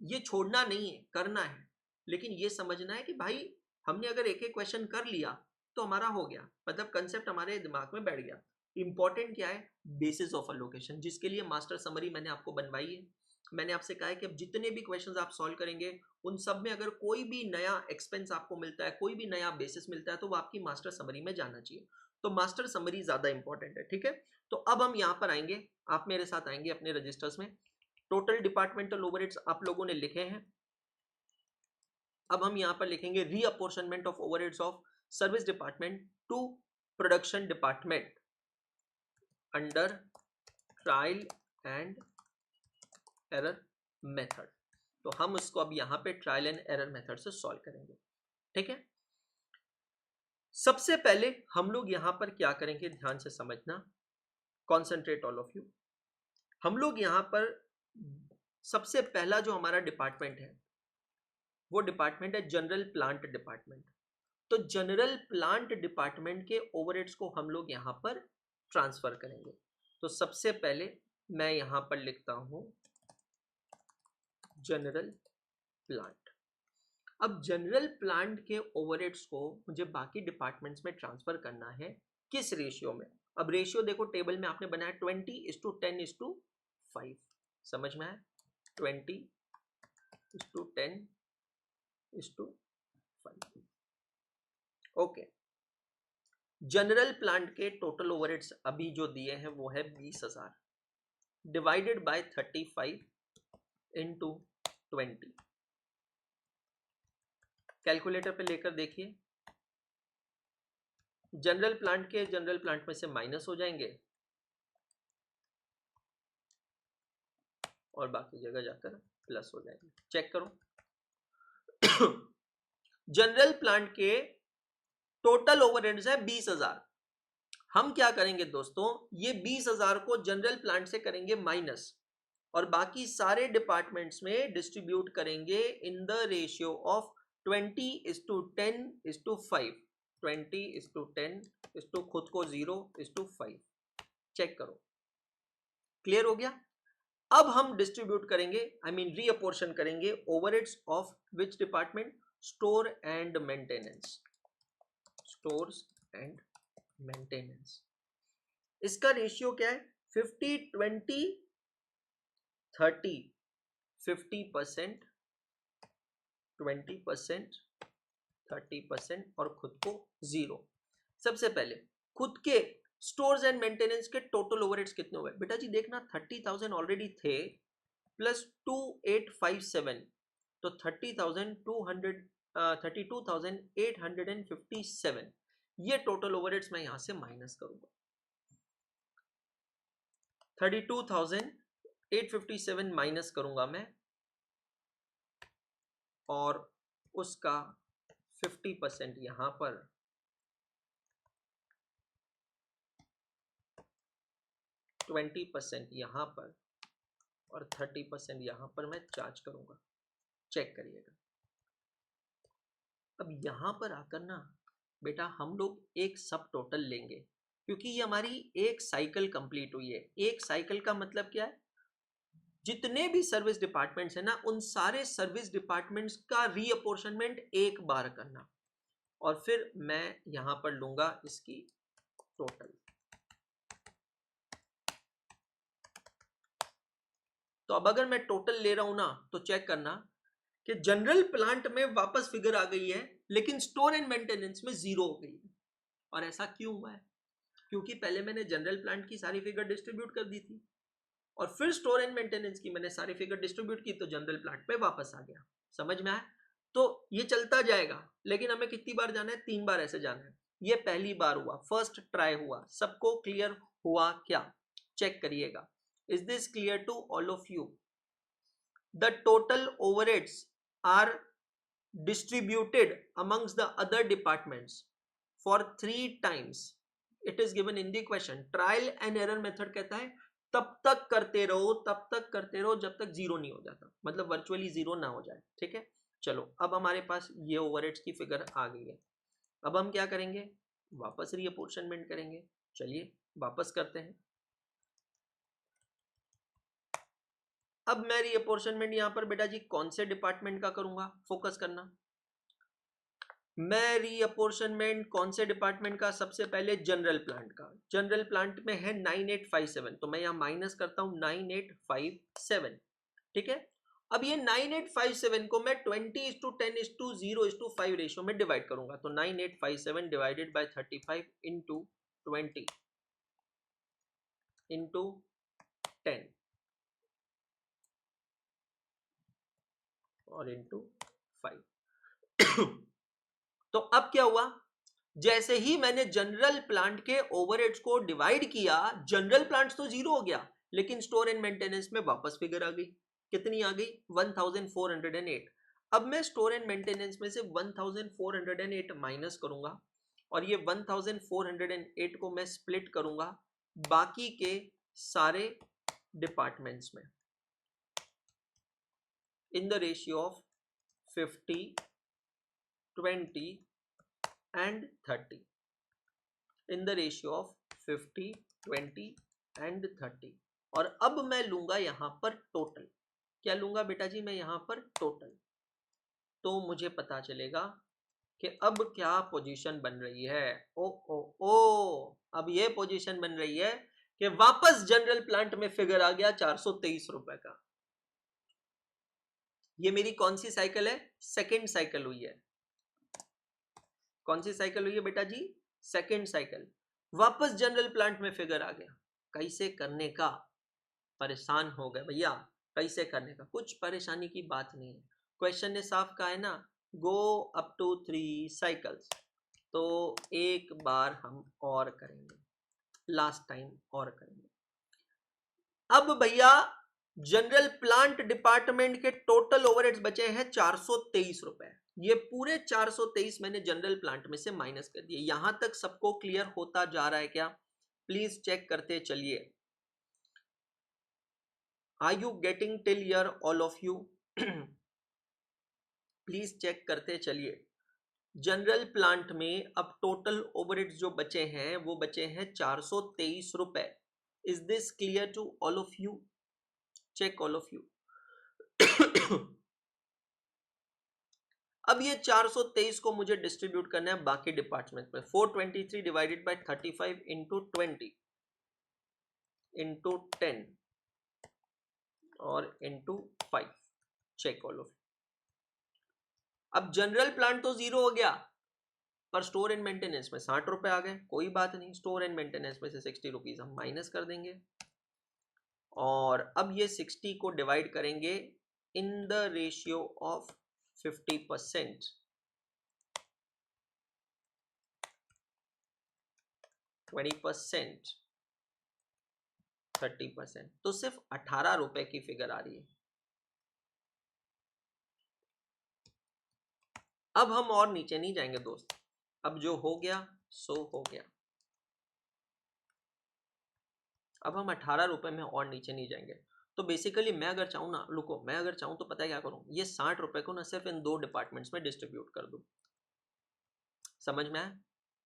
ये छोड़ना नहीं है, करना है, लेकिन ये समझना है कि भाई हमने अगर एक एक क्वेश्चन कर लिया तो हमारा हो गया, मतलब कंसेप्ट हमारे दिमाग में बैठ गया. इंपॉर्टेंट क्या है? बेसिस ऑफ अलोकेशन, जिसके लिए मास्टर समरी मैंने आपको बनवाई है. मैंने आपसे कहा है कि अब जितने भी क्वेश्चंस आप सॉल्व करेंगे उन सब में अगर कोई भी नया एक्सपेंस आपको मिलता है, कोई भी नया बेसिस मिलता है, तो वो आपकी मास्टर समरी में जाना चाहिए. तो मास्टर समरी ज्यादा इंपॉर्टेंट है. ठीक है, तो अब हम यहाँ पर आएंगे, आप मेरे साथ आएंगे अपने रजिस्टर्स में. टोटल डिपार्टमेंटल ओवरहेड्स आप लोगों ने लिखे हैं। अब हम यहां पर लिखेंगे reapportionment of overheads of service department to production department under trial and error method. तो हम उसको अब यहां पे ट्रायल एंड एरर मेथड से सॉल्व करेंगे, ठीक है। सबसे पहले हम लोग यहां पर क्या करेंगे, ध्यान से समझना, कॉन्सेंट्रेट ऑल ऑफ यू। हम लोग यहां पर सबसे पहला जो हमारा डिपार्टमेंट है वो डिपार्टमेंट है जनरल प्लांट डिपार्टमेंट। तो जनरल प्लांट डिपार्टमेंट के ओवरहेड्स को हम लोग यहां पर ट्रांसफर करेंगे। तो सबसे पहले मैं यहां पर लिखता हूं जनरल प्लांट। अब जनरल प्लांट के ओवरहेड्स को मुझे बाकी डिपार्टमेंट्स में ट्रांसफर करना है, किस रेशियो में। अब रेशियो देखो टेबल में आपने बनाया 20:10:5, समझ में आया, 20:10:5। ओके, जनरल प्लांट के टोटल ओवरहेड्स अभी जो दिए हैं वो है 20,000 डिवाइडेड बाय 35 इंटू 20। कैलकुलेटर पे लेकर देखिए, जनरल प्लांट के जनरल प्लांट में से माइनस हो जाएंगे और बाकी जगह जाकर प्लस हो जाएंगे। चेक करो जनरल प्लांट के टोटल ओवरहेड्स है 20,000। हम क्या करेंगे दोस्तों, ये 20,000 को जनरल प्लांट से करेंगे माइनस और बाकी सारे डिपार्टमेंट्स में डिस्ट्रीब्यूट करेंगे इन द रेशियो ऑफ 20:10:5। 20:10 खुद को 0:5। चेक करो, क्लियर हो गया। अब हम डिस्ट्रीब्यूट करेंगे, आई मीन रीअपोर्शन करेंगे overheads of which department, store and maintenance. Stores and maintenance, इसका रेशियो क्या है, 50:20:30। 50%, 20%, 30% और खुद को 0। सबसे पहले खुद के स्टोर्स एंड मेंटेनेंस के टोटल ओवरहेड्स कितने हुए बेटा जी, देखना 30,000 ऑलरेडी थे प्लस 2857, तो 32,857 ये टोटल ओवरहेड्स मैं यहां से माइनस करूंगा। 32,857 माइनस करूंगा मैं और उसका 50% यहां पर, 20% यहां पर और 30% यहां पर मैं चार्ज करूंगा। चेक करिएगा। अब यहां पर आकर ना बेटा हम लोग एक सब टोटल लेंगे, क्योंकि ये हमारी एक साइकिल कंप्लीट हुई है। एक साइकिल का मतलब क्या है, जितने भी सर्विस डिपार्टमेंट्स है ना उन सारे सर्विस डिपार्टमेंट्स का रीअपोर्शनमेंट एक बार करना और फिर मैं यहां पर लूंगा इसकी टोटल। तो अब अगर मैं टोटल ले रहा हूं ना तो चेक करना कि जनरल प्लांट में वापस फिगर आ गई है लेकिन स्टोर एंड मेंटेनेंस में 0 हो गई है। और ऐसा क्यों हुआ है, क्योंकि पहले मैंने जनरल प्लांट की सारी फिगर डिस्ट्रीब्यूट कर दी थी और फिर स्टोर एंड मेंटेनेंस की मैंने सारी फिगर डिस्ट्रीब्यूट की, तो जनरल प्लांट पे वापस आ गया। समझ में आया। तो ये चलता जाएगा, लेकिन हमें कितनी बार जाना है, 3 बार ऐसे जाना है। ये पहली बार हुआ, फर्स्ट ट्राई हुआ। सबको क्लियर हुआ क्या, चेक करिएगा। Is this clear to all of you? The total overheads are distributed amongst the other departments for 3 times. It is given in the question. Trial and error method कहता है तब तक करते रहो, तब तक करते रहो जब तक 0 नहीं हो जाता, मतलब वर्चुअली 0 ना हो जाए। ठीक है, चलो अब हमारे पास ये ओवरहेड्स की फिगर आ गई है। अब हम क्या करेंगे, वापस रीअपोर्शनमेंट करेंगे। चलिए वापस करते हैं। अब मैं रीअपोर्शनमेंट यहां पर बेटा जी कौन से डिपार्टमेंट का करूंगा, फोकस करना। मैं रीअपोर्शनमेंट कौन से डिपार्टमेंट का, सबसे पहले जनरल प्लांट का। जनरल प्लांट में है 9857, तो मैं यहां माइनस करता हूं 9857। ठीक है, अब ये 9857 को मैं 20:10:0:5 रेशियो में डिवाइड करूंगा। तो 9857 डिवाइडेड बाय 35 इंटू 20 इंटू 10। और इंटू 5। तो अब क्या हुआ, जैसे ही मैंने जनरल प्लांट के ओवरहेड्स को डिवाइड किया, जनरल प्लांट तो जीरो हो गया, लेकिन स्टोर एंड मेंटेनेंस में वापस फिगर आ गई। कितनी आ गई? 1408। अब मैं स्टोर एंड मेंटेनेंस में से 1408 माइनस करूंगा और ये 1408 को मैं स्प्लिट करूंगा बाकी के सारे डिपार्टमेंट्स में in the ratio of 50, 20 and 30, in the ratio of 50, 20 and 30। और अब मैं लूंगा यहां पर टोटल। क्या लूंगा बेटा जी? मैं यहां पर टोटल। तो मुझे पता चलेगा कि अब क्या पोजीशन बन रही है। ओ ओ ओ, अब ये पोजीशन बन रही है कि वापस जनरल प्लांट में फिगर आ गया 423 रुपए का। ये मेरी कौन सी साइकिल है? सेकेंड साइकिल हुई है। कौन सी साइकिल हुई है बेटा जी? Second cycle. वापस जनरल प्लांट में फिगर आ गया। कैसे करने का? परेशान हो गए भैया, कैसे करने का? कुछ परेशानी की बात नहीं है, क्वेश्चन ने साफ कहा है ना, गो अप टू 3 साइकिल्स। तो एक बार हम और करेंगे, लास्ट टाइम और करेंगे। अब भैया जनरल प्लांट डिपार्टमेंट के टोटल ओवरहेड्स बचे हैं 423 रुपए। ये पूरे 423 मैंने जनरल प्लांट में से माइनस कर दिए। यहां तक सबको क्लियर होता जा रहा है क्या? प्लीज चेक करते चलिए। Are you getting till here all of you? Please check करते चलिए। जनरल प्लांट में अब टोटल ओवरहेड्स जो बचे हैं वो बचे हैं 423 रुपए। Is this clear to all of you? Check all of you. अब ये 423 को मुझे डिस्ट्रीब्यूट करना है बाकी डिपार्टमेंट में। 423 डिवाइडेड बाय 35 इंटू 20 इंटू 10 और इंटू 5। Check all of. अब जनरल प्लांट तो जीरो हो गया, पर स्टोर एंड मेंटेनेंस में 60 रुपए आ गए। कोई बात नहीं, स्टोर एंड मेंटेनेंस में से 60 रुपीज हम माइनस कर देंगे और अब ये 60 को डिवाइड करेंगे इन द रेशियो ऑफ 50%, 20%, 30%। तो सिर्फ 18 रुपए की फिगर आ रही है। अब हम और नीचे नहीं जाएंगे दोस्त, अब जो हो गया सो हो गया। अब हम 18 रुपए में और नीचे नहीं जाएंगे। तो बेसिकली मैं अगर चाहूँ ना, रुको, मैं अगर चाहूँ तो पता है क्या करूँ? ये 60 रुपए को ना सिर्फ इन दो डिपार्टमेंट्स में डिस्ट्रीब्यूट कर दूँ। समझ में आया?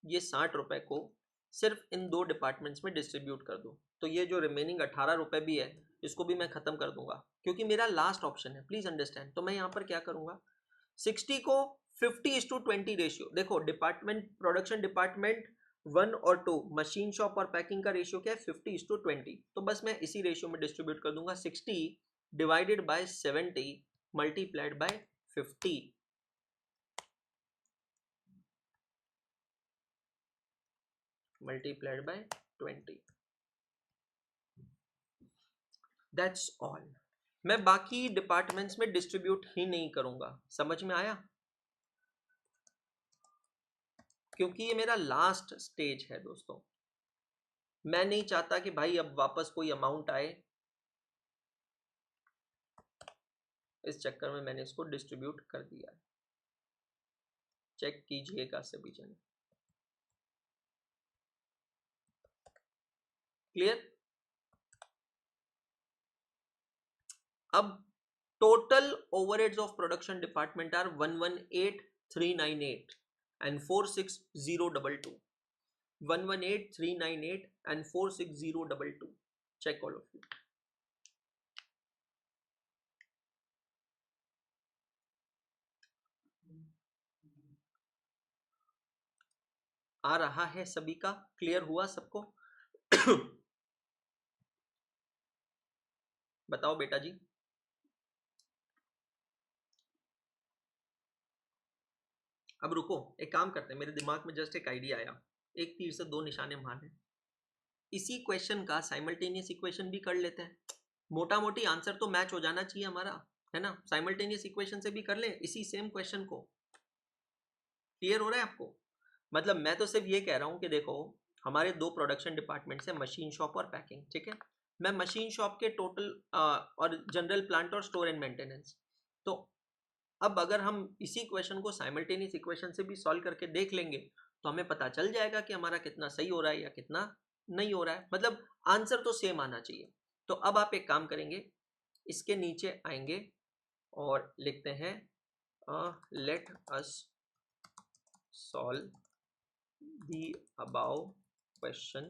ये 60 रुपए को सिर्फ इन दो डिपार्टमेंट्स में डिस्ट्रीब्यूट कर दूँ, तो ये जो रिमेनिंग 18 रुपए भी है इसको भी मैं खत्म कर दूंगा, क्योंकि मेरा लास्ट ऑप्शन है। Please understand. तो मैं यहाँ पर क्या करूंगा, 60 को 50:20 रेशियो। देखो डिपार्टमेंट, प्रोडक्शन डिपार्टमेंट 1 और 2, मशीन शॉप और पैकिंग का रेशियो क्या है? 50:20। तो बस मैं इसी रेशियो में डिस्ट्रीब्यूट कर दूंगा। 60 divided by 70 multiplied by 50। Multiplied by 20। That's all. मैं बाकी डिपार्टमेंट्स में डिस्ट्रीब्यूट ही नहीं करूंगा। समझ में आया? क्योंकि ये मेरा लास्ट स्टेज है दोस्तों। मैं नहीं चाहता कि भाई अब वापस कोई अमाउंट आए, इस चक्कर में मैंने इसको डिस्ट्रीब्यूट कर दिया। चेक कीजिएगा सभी जने। क्लियर? अब total overheads of production department are 118,398 and 46022। 118,398 and 46022। check all of you। आ रहा है सभी का? क्लियर हुआ सबको? बताओ बेटा जी। अब रुको, एक काम करते हैं, मेरे दिमाग में जस्ट एक आइडिया आया। एक तीर से दो निशाने मारने। इसी क्वेश्चन का साइमल्टेनियस इक्वेशन भी कर लेते हैं। मोटा मोटी आंसर तो मैच हो जाना चाहिए हमारा। है ना, साइमल्टेनियस इक्वेशन से भी कर लें इसी सेम क्वेश्चन को। क्लियर हो रहा है आपको? मतलब मैं तो सिर्फ ये कह रहा हूँ कि देखो हमारे दो प्रोडक्शन डिपार्टमेंट्स हैं, मशीन शॉप और पैकिंग, ठीक है। मैं मशीन शॉप के टोटल और जनरल प्लांट और स्टोर एंड मेंटेनेंस, तो अब अगर हम इसी क्वेश्चन को साइमल्टेनियस इक्वेशन से भी सॉल्व करके देख लेंगे तो हमें पता चल जाएगा कि हमारा कितना सही हो रहा है या कितना नहीं हो रहा है, मतलब आंसर तो सेम आना चाहिए। तो अब आप एक काम करेंगे, इसके नीचे आएंगे और लिखते हैं let us solve the above question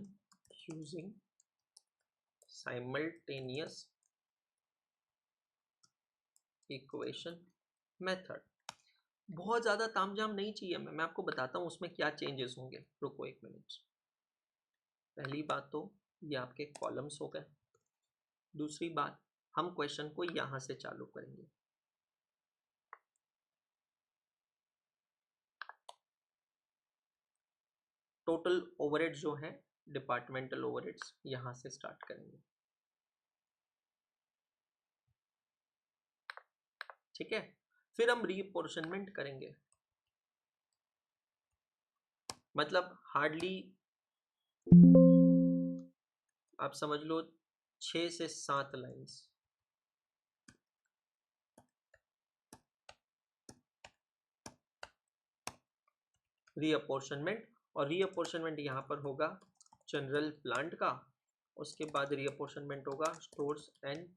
using simultaneous equation method। बहुत ज़्यादा तामझाम नहीं चाहिए, मैं आपको बताता हूँ उसमें क्या चेंजेस होंगे। रुको एक मिनट। पहली बात तो ये आपके कॉलम्स हो गए। दूसरी बात, हम क्वेश्चन को यहाँ से चालू करेंगे। टोटल ओवरहेड जो है, डिपार्टमेंटल ओवरहेड्स, यहाँ से स्टार्ट करेंगे, ठीक है। फिर हम रीअपोर्शनमेंट करेंगे, मतलब हार्डली आप समझ लो 6 से 7 लाइंस। रीअपोर्शनमेंट, और रीअपोर्शनमेंट यहाँ पर होगा जनरल प्लांट का, उसके बाद रीअपोर्शनमेंट होगा स्टोर्स एंड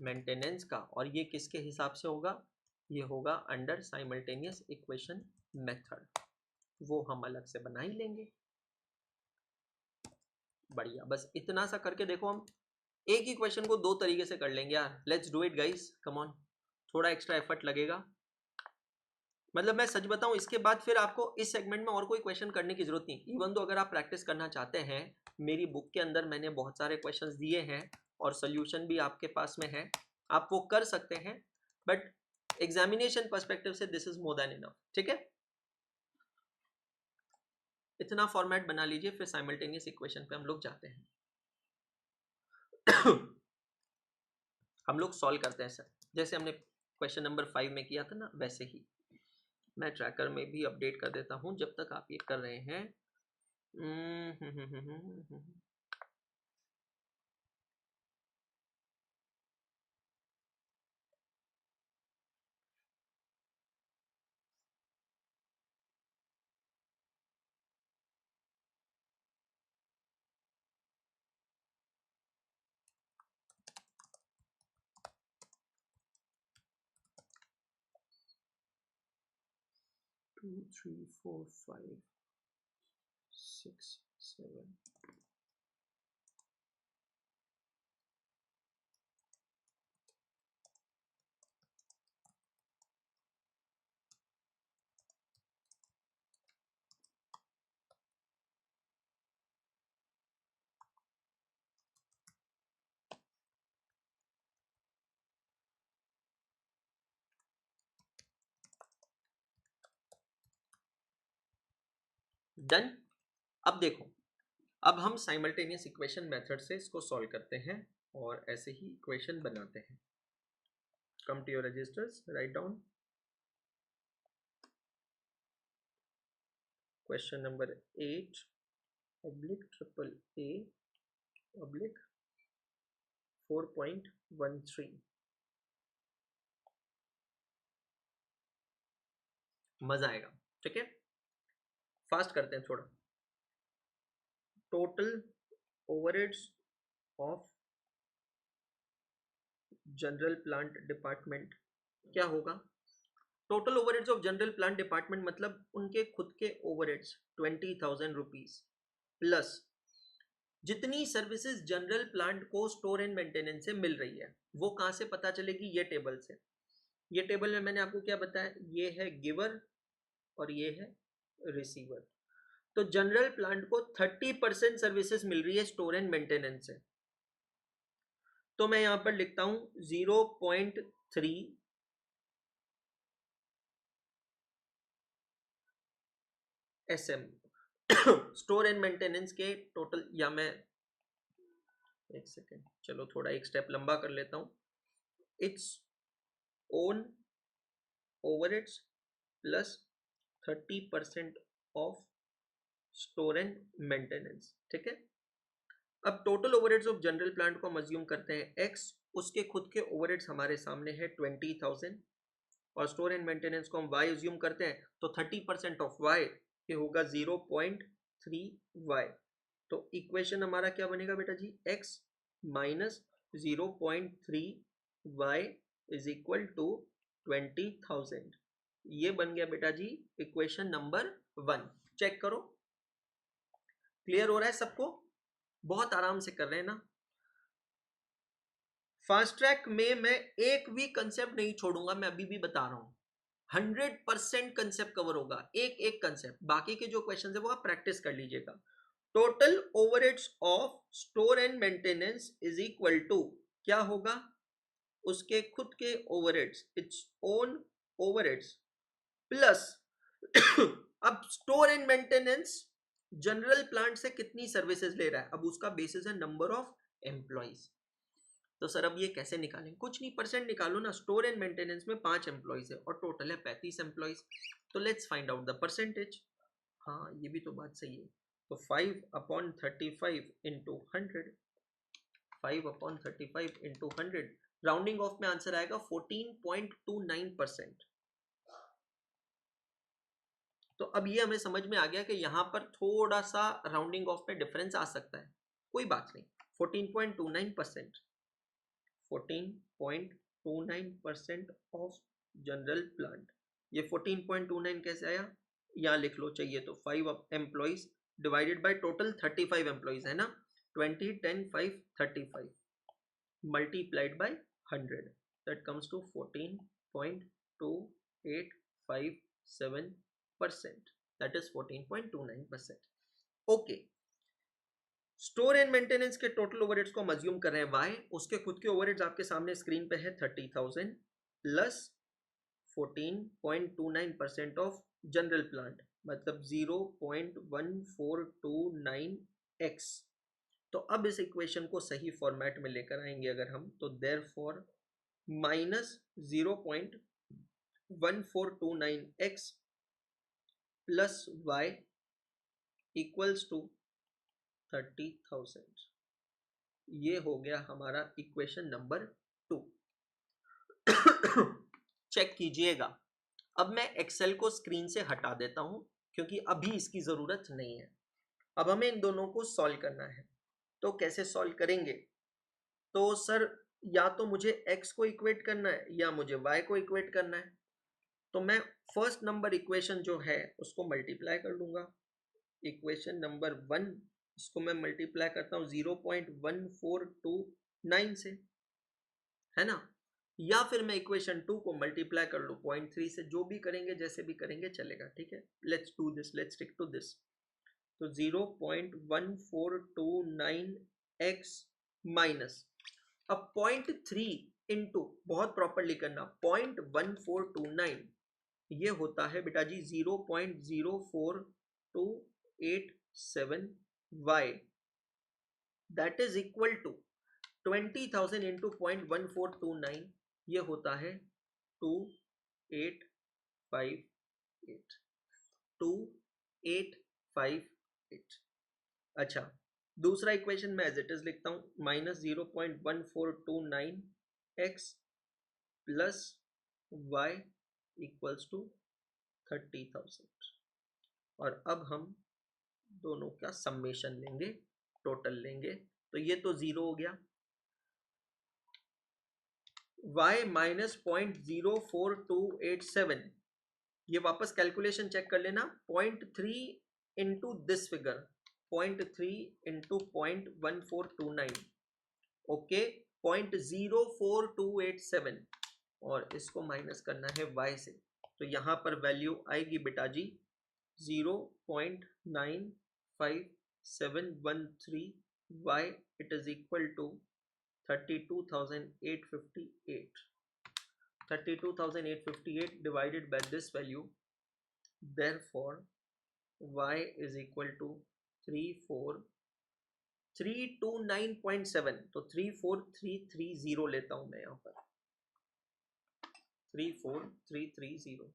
मेंटेनेंस का, और ये किसके हिसाब से होगा, ये होगा अंडर साइमल्टेनियस इक्वेशन मेथड, वो हम अलग से बना ही लेंगे। बढ़िया, बस इतना सा करके देखो, हम एक ही क्वेश्चन को दो तरीके से कर लेंगे यार। Let's do it guys, come on. थोड़ा एक्स्ट्रा एफर्ट लगेगा, मतलब मैं सच बताऊं इसके बाद फिर आपको इस सेगमेंट में और कोई क्वेश्चन करने की जरूरत नहीं। इवन तो अगर आप प्रैक्टिस करना चाहते हैं, मेरी बुक के अंदर मैंने बहुत सारे क्वेश्चंस दिए हैं और सोल्यूशन भी आपके पास में है, आप वो कर सकते हैं, बट एग्जामिनेशन पर्सपेक्टिव से this is more than enough, ठीक है। इतना फॉर्मेट बना लीजिए, फिर साइमल्टेनियस इक्वेशन पे हम लोग जाते हैं। हम लोग सॉल्व करते हैं सर, जैसे हमने क्वेश्चन नंबर 5 में किया था ना, वैसे ही। मैं ट्रैकर में भी अपडेट कर देता हूं जब तक आप ये कर रहे हैं। टू 3 4 5 6 7। डन। अब देखो, अब हम साइमल्टेनियस इक्वेशन मेथड से इसको सॉल्व करते हैं और ऐसे ही इक्वेशन बनाते हैं। Come to your registers, write down question number 8 oblique triple A oblique 4.13। मजा आएगा, ठीक है। फास्ट करते हैं थोड़ा। Total overheads of general plant department क्या होगा? Total overheads of general plant department मतलब उनके खुद के ओवरहेड्स 20,000 रुपीज प्लस जितनी सर्विसेज जनरल प्लांट को स्टोर एंड मेंटेनेंस से मिल रही है। वो कहां से पता चलेगी? ये टेबल से। ये टेबल में मैंने आपको क्या बताया, ये है गिवर और ये है रिसीवर। तो जनरल प्लांट को 30% सर्विसेज मिल रही है स्टोर एंड मेंटेनेंस से, तो मैं यहां पर लिखता हूं 0.3 SM स्टोर एंड मेंटेनेंस के टोटल, या मैं एक सेकेंड, चलो थोड़ा एक स्टेप लंबा कर लेता हूं। It's own overheads plus 30% of store and maintenance. ठीक है, अब total overheads of general plant को हम अज्यूम करते हैं एक्स, उसके खुद के ओवरहेड्स हमारे सामने है 20,000 और स्टोर एंड मेंटेनेंस को हम वाई अज्यूम करते हैं, तो 30% ऑफ वाई ये होगा 0.3 वाई। तो इक्वेशन हमारा क्या बनेगा बेटा जी, X minus 0.3 Y is equal to 20,000। ये बन गया बेटा जी इक्वेशन नंबर 1। चेक करो, क्लियर हो रहा है सबको? बहुत आराम से कर रहे हैं ना। फास्ट ट्रैक में मैं एक भी कंसेप्ट नहीं छोड़ूंगा, मैं अभी भी बता रहा हूं, 100% कंसेप्ट कवर होगा, एक एक कंसेप्ट। बाकी के जो क्वेश्चन है वो आप प्रैक्टिस कर लीजिएगा। Total overheads of store and maintenance is equal to क्या होगा, उसके खुद के overheads, it's own overheads plus अब store and maintenance general plant से कितनी सर्विसेज ले रहा है, अब उसका बेसिस है नंबर ऑफ एम्प्लॉइज। तो सर अब ये कैसे निकालें, कुछ नहीं, परसेंट निकालो ना। स्टोर एंड मेंटेनेंस में 5 एम्प्लॉइज है और टोटल है 35 एम्प्लॉइज, तो let's find out the percentage. हाँ ये भी तो बात सही है। तो 5/35 इंटू 100, 5/35 इंटू 100, राउंडिंग ऑफ में आंसर आएगा 14.29%। तो अब ये हमें समझ में आ गया कि यहाँ पर थोड़ा सा राउंडिंग ऑफ में डिफरेंस आ सकता है, कोई बात नहीं। 14.29%, 14.29% ऑफ जनरल प्लांट। ये 14.29 कैसे आया, यहाँ लिख लो चाहिए तो, 5 employees divided by total 35 employees है ना, 20, 10, 5, 35 multiplied by 100, that comes to 14.2857%, that is 14.29%। Okay, store and maintenance के टोटल ओवरहेड्स को हम अज्यूम कर रहे हैं वाई, उसके खुद के ओवरहेड्स आपके सामने स्क्रीन पे है 30,000 प्लस 14.29% ऑफ जनरल प्लांट, मतलब 0.1429x। तो अब इस इक्वेशन को सही फॉर्मेट में लेकर आएंगे अगर हम, तो therefore minus 0.1429x plus y equals to 30,000। ये हो गया हमारा इक्वेशन नंबर 2। चेक कीजिएगा। अब मैं एक्सेल को स्क्रीन से हटा देता हूं क्योंकि अभी इसकी जरूरत नहीं है। अब हमें इन दोनों को सॉल्व करना है, तो कैसे सॉल्व करेंगे, तो सर या तो मुझे x को इक्वेट करना है या मुझे y को इक्वेट करना है। तो मैं फर्स्ट नंबर इक्वेशन जो है उसको मल्टीप्लाई कर लूंगा, इक्वेशन नंबर 1 इसको मैं मल्टीप्लाई करता हूँ 0.1429 से, है ना, या फिर मैं इक्वेशन 2 को मल्टीप्लाई कर लूँ 0.3 से, जो भी करेंगे जैसे भी करेंगे चलेगा। ठीक है, let's do this, let's stick to this. तो 0.1429x माइनस, अब 0.3 इंटू, बहुत प्रॉपरली करना, 0.1429 ये होता है बेटा जी 0.04287y, that is equal to 20,000 into 0.1429, ये होता है 2858, 2858। अच्छा, दूसरा इक्वेशन मैं एज इट इज लिखता हूं, minus 0.1429x plus y equals to 30,000। और अब हम दोनों का समेशन लेंगे, टोटल लेंगे, तो ये तो जीरो हो गया, y माइनस 0.04287, ये वापस कैलकुलेशन चेक कर लेना, 0.3 into this figure, 0.3 into 0.1429, okay, 0.04287, और इसको माइनस करना है y से, तो यहां पर वैल्यू आएगी बेटा जी 0.95713, y it is equal to 32,858, 32,858 divided by this value, therefore y is equal to 34329.7, तो 34330 लेता हूं मैं यहां पर। 34330।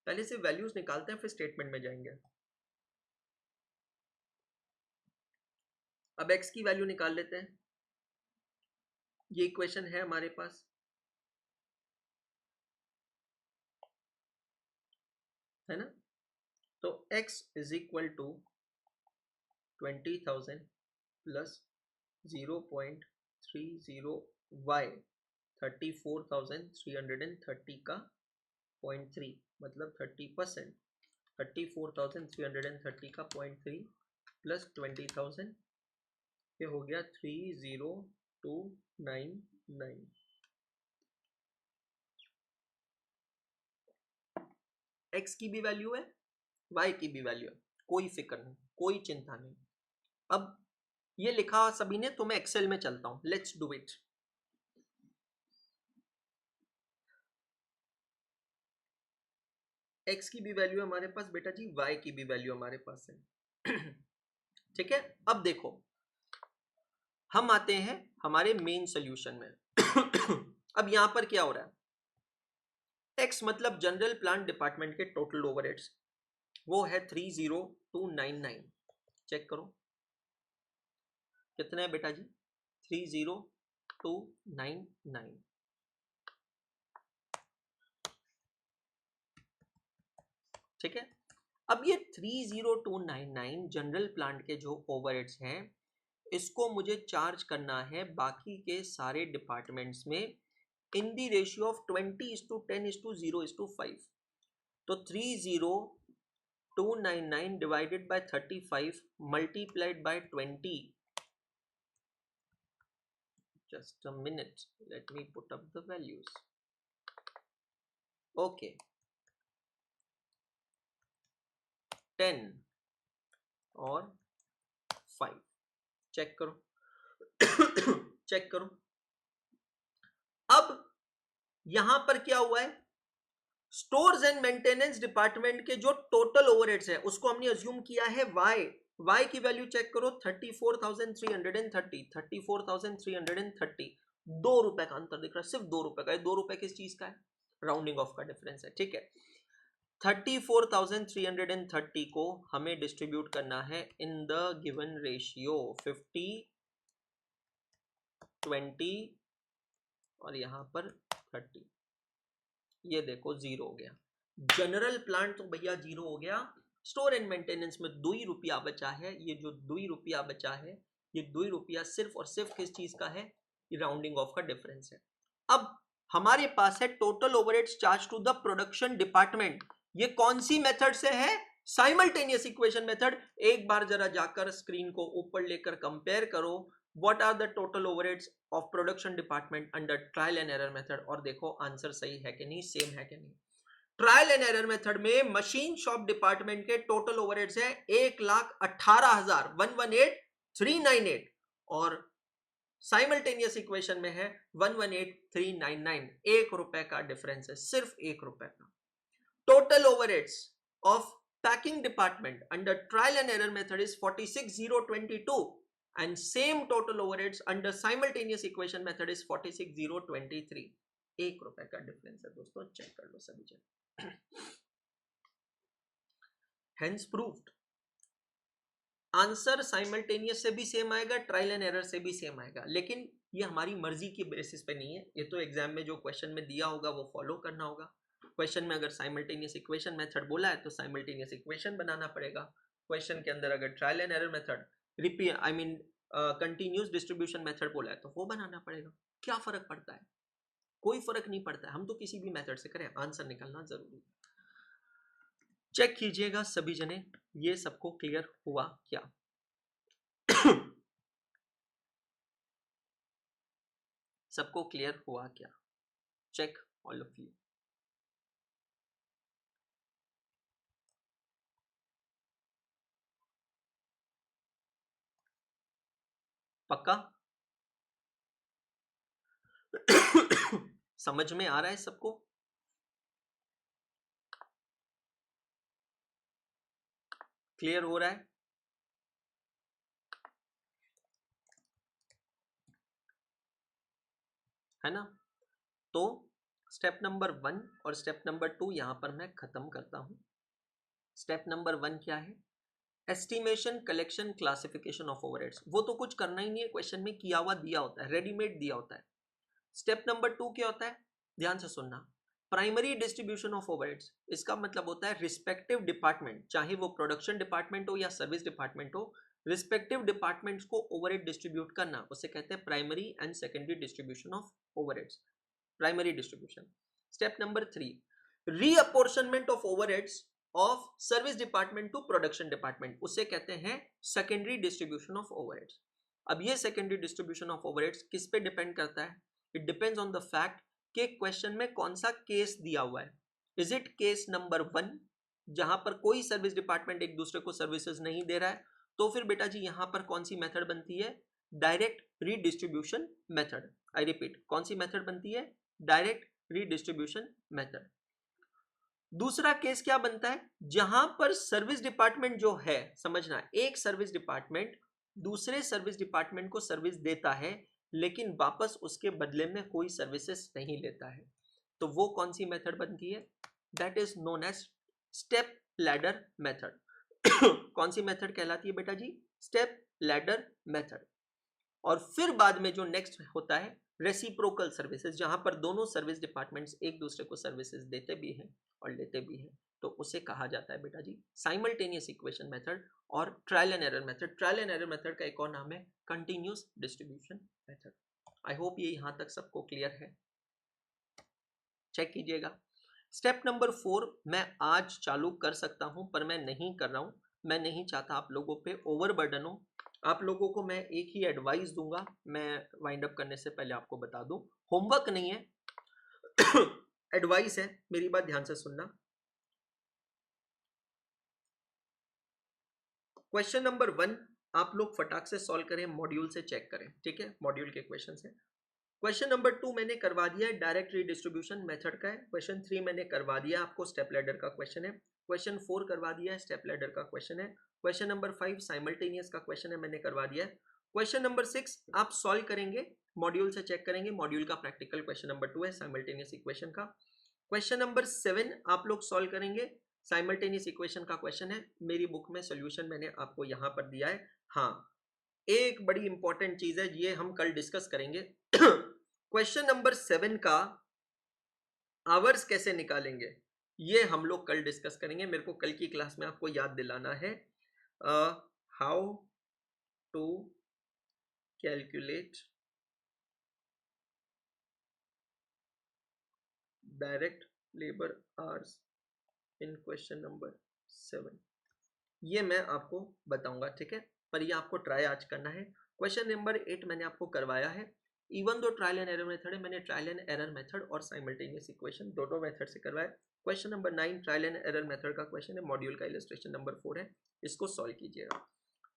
पहले से वैल्यूज निकालते हैं फिर स्टेटमेंट में जाएंगे। अब x की वैल्यू निकाल लेते हैं, ये इक्वेशन है हमारे पास, है ना। तो x is equal to 20,000 plus 0.30y 34,330 का 0.3 मतलब 30%। 34,330 का 0.3 प्लस 20,000 ये हो गया 30299। x की भी वैल्यू है, y की भी वैल्यू है, कोई फिक्र नहीं, कोई चिंता नहीं। अब ये लिखा सभी ने, तो मैं एक्सेल में चलता हूं, लेट्स डू इट। x की भी वैल्यू हमारे पास बेटा जी, y की भी वैल्यू हमारे पास है। ठीक है, अब देखो हम आते हैं हमारे मेन सोल्यूशन में। अब यहां पर क्या हो रहा है, x मतलब जनरल प्लांट डिपार्टमेंट के टोटल ओवरहेड्स, वो है 30299। चेक करो कितने है बेटा जी, 30299। ठीक है, अब ये 30299 जनरल प्लांट के जो ओवरहेड्स हैं, इसको मुझे चार्ज करना है बाकी के सारे डिपार्टमेंट्स में इन दी रेशियो ऑफ 20:10:0:5। तो 30299 divided by 35 multiplied bye 20, just a minute, let me put up the values. Okay, 10 और 5, चेक करो। चेक करो, अब यहां पर क्या हुआ है, स्टोर्स एंड मेंटेनेंस डिपार्टमेंट के जो टोटल ओवरहेड्स है उसको हमने अज्यूम किया है y की वैल्यू चेक करो 34,330। 34,330, 2 रुपए का अंतर दिख रहा है, सिर्फ 2 रुपए का है। 2 रुपए किस चीज का है, राउंडिंग ऑफ का डिफरेंस है। ठीक है, 34,330 को हमें डिस्ट्रीब्यूट करना है इन द गिवन रेशियो 50 20 और यहां पर 30। ये देखो जीरो हो गया, जनरल प्लांट तो भैया जीरो हो गया, स्टोर एंड मेंटेनेंस में 2 ही रुपया बचा है। ये जो 2 ही रुपया बचा है, ये 2 ही रुपया सिर्फ और सिर्फ किस चीज का है, ये राउंडिंग ऑफ का डिफरेंस है। अब हमारे पास है total overheads charge to the production department, ये कौन सी मेथड से है, साइमल्टेनियस इक्वेशन मेथड। एक बार जरा जाकर स्क्रीन को ऊपर लेकर कंपेयर करो, what are the total overheads of production department under trial and error method, और देखो आंसर सही है कि नहीं, सेम है कि नहीं। ट्रायल एंड एरर मेथड में मशीन शॉप डिपार्टमेंट के टोटल ओवरहेड्स है 1,18,118,398 और साइमल्टेनियस इक्वेशन में है 118,399। 1 रुपए का डिफरेंस है, सिर्फ 1 रुपए का। Total overheads of packing department under trial and error method is 46,022 and same total overheads under simultaneous equation method is 46,023। 1 रुपए का डिफरेंस है दोस्तों, चेक कर लो सभी जगह। Hence proved, आंसर साइमल्टेनियस से भी सेम आएगा, ट्रायल एंड एरर से भी सेम आएगा, लेकिन ये हमारी मर्जी की बेसिस पे नहीं है, ये तो एग्जाम में जो क्वेश्चन में दिया होगा वो फॉलो करना होगा। क्वेश्चन में अगर साइमल्टेनियस इक्वेशन मेथड बोला है तो साइमल्टेनियस इक्वेशन बनाना पड़ेगा। क्वेश्चन के अंदर अगर trial and error method repeat continuous distribution method बोला है तो वो बनाना पड़ेगा। क्या फर्क पड़ता है, कोई फर्क नहीं पड़ता है, हम तो किसी भी मेथड से करें, आंसर निकलना जरूरी है। चेक कीजिएगा सभी जने, ये सबको क्लियर हुआ क्या? सबको क्लियर हुआ क्या? Check all of you. पक्का? समझ में आ रहा है सबको? क्लियर हो रहा है ना? तो स्टेप नंबर 1 और स्टेप नंबर 2 यहां पर मैं खत्म करता हूं। स्टेप नंबर 1 क्या है? Estimation, collection, classification of overheads. वो तो कुछ करना ही नहीं है, क्वेश्चन में किया हुआ दिया होता है, रेडीमेड दिया होता है। स्टेप नंबर 2 क्या होता है? ध्यान से सुनना। प्राइमरी डिस्ट्रीब्यूशन ऑफ ओवरहेड्स, इसका मतलब होता है रिस्पेक्टिव डिपार्टमेंट, चाहे वो प्रोडक्शन डिपार्टमेंट हो या सर्विस डिपार्टमेंट हो, रिस्पेक्टिव डिपार्टमेंट्स को ओवरहेड डिस्ट्रीब्यूट करना, उसे कहते हैं primary and secondary distribution of overheads. Primary distribution. Step number 3, reapportionment of overheads of service department to production department, उसे कहते हैं सेकेंडरी डिस्ट्रीब्यूशन ऑफ ओवरहेड्स। अब ये सेकेंडरी डिस्ट्रीब्यूशन ऑफ ओवरहेड्स किस पे डिपेंड करता है? It depends on the fact कि क्वेश्चन में कौन सा केस दिया हुआ है। इज इट केस नंबर 1 जहां पर कोई सर्विस डिपार्टमेंट एक दूसरे को सर्विसेज नहीं दे रहा है, तो फिर बेटा जी यहां पर कौन सी मेथड बनती है? Direct redistribution method. I repeat, कौन सी मेथड बनती है? Direct redistribution method. दूसरा केस क्या बनता है? जहां पर सर्विस डिपार्टमेंट जो है, समझना, एक सर्विस डिपार्टमेंट दूसरे सर्विस डिपार्टमेंट को सर्विस देता है लेकिन वापस उसके बदले में कोई सर्विसेज नहीं लेता है, तो वो कौन सी मेथड बनती है? That is known as step ladder method. कौन सी मेथड कहलाती है बेटा जी? Step ladder method. और फिर बाद में जो नेक्स्ट होता है रेसिप्रोकल सर्विसेज, जहां पर दोनों सर्विस डिपार्टमेंट्स एक दूसरे को सर्विसेज देते भी हैं और लेते भी हैं, तो उसे कहा जाता है बेटा जी साइमल्टेनियस इक्वेशन मेथड और trial and error method. Trial and error method का एक और नाम है continuous distribution method. I hope ये यहां तक सबको क्लियर है। चेक कीजिएगा। स्टेप नंबर 4 मैं आज चालू कर सकता हूं, पर मैं नहीं कर रहा हूं। मैं नहीं चाहता आप लोगों पे ओवरबर्डन हो। आप लोगों को मैं एक ही एडवाइस दूंगा, मैं वाइंड अप करने से पहले आपको बता दूं, होमवर्क नहीं है, एडवाइस है, मेरी बात ध्यान से सुनना। क्वेश्चन नंबर 1 आप लोग फटाक से सॉल्व करें, मॉड्यूल से चेक करें, ठीक है? मॉड्यूल के क्वेश्चन है। क्वेश्चन नंबर 2 मैंने करवा दिया है, डायरेक्ट रीडिस्ट्रीब्यूशन मेथड का है। क्वेश्चन 3 मैंने करवा दिया आपको, स्टेप लैडर का क्वेश्चन है। क्वेश्चन 4 करवा दिया है, स्टेप लैडर का क्वेश्चन है। क्वेश्चन नंबर 5 साइमल्टेनियस का क्वेश्चन है, मैंने करवा दिया है। क्वेश्चन नंबर 6 आप सॉल्व करेंगे, मॉड्यूल से चेक करेंगे, मॉड्यूल का प्रैक्टिकल क्वेश्चन नंबर 2 है साइमल्टेनियस इक्वेशन का। क्वेश्चन नंबर 7 आप लोग सॉल्व करेंगे, साइमल्टेनियस इक्वेशन का क्वेश्चन है। मेरी बुक में सोल्यूशन मैंने आपको यहां पर दिया है। हाँ, एक बड़ी इंपॉर्टेंट चीज है, ये हम कल डिस्कस करेंगे। क्वेश्चन नंबर 7 का आवर्स कैसे निकालेंगे, ये हम लोग कल डिस्कस करेंगे। मेरे को कल की क्लास में आपको याद दिलाना है how to calculate direct labour hours in question number 7, ये मैं आपको बताऊंगा, ठीक है? पर ये आपको ट्राई आज करना है। क्वेश्चन नंबर 8 मैंने आपको करवाया है, even though trial and error method है, मैंने ट्रायल एंड एरर मेथड और साइमल्टेनियस इक्वेशन दोनों मेथड से करवाया। Question number 9 trial and error method का क्वेश्चन है, मॉड्यूल का इलस्ट्रेशन नंबर 4 है, इसको सॉल्व कीजिएगा।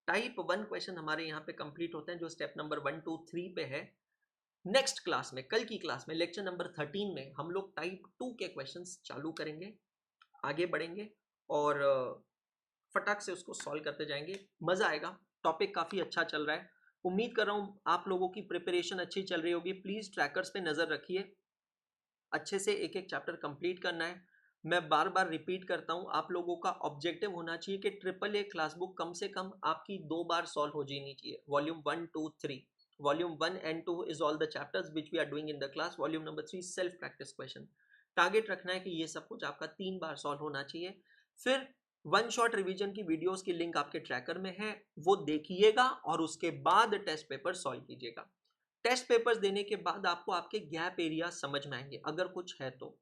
टाइप 1 क्वेश्चन हमारे यहाँ पे कंप्लीट होते हैं, जो स्टेप नंबर 1, 2, 3 पे है। नेक्स्ट क्लास में, कल की क्लास में, लेक्चर नंबर 13 में हम लोग टाइप 2 के क्वेश्चंस चालू करेंगे, आगे बढ़ेंगे और फटाक से उसको सॉल्व करते जाएंगे, मजा आएगा। टॉपिक काफी अच्छा चल रहा है, उम्मीद कर रहा हूं आप लोगों की प्रिपरेशन अच्छी चल रही होगी। प्लीज ट्रैकर्स पे नजर रखिए, अच्छे से एक एक चैप्टर कंप्लीट करना है। मैं बार बार रिपीट करता हूं, आप लोगों का ऑब्जेक्टिव होना चाहिए कि ट्रिपल ए क्लास बुक कम से कम आपकी 2 बार सॉल्व हो जानी चाहिए। Volume 1, 2, 3, volume 1 and 2 is all the chapters which we are doing in the class. Volume number 3 self practice question. Target रखना है कि ये सब कुछ आपका 3 बार सॉल्व होना चाहिए। फिर वन शॉट रिवीजन की वीडियोस की लिंक आपके ट्रैकर में है, वो देखिएगा और उसके बाद टेस्ट पेपर सॉल्व कीजिएगा। टेस्ट पेपर्स देने के बाद आपको आपके गैप एरिया समझ में आएंगे अगर कुछ है तो,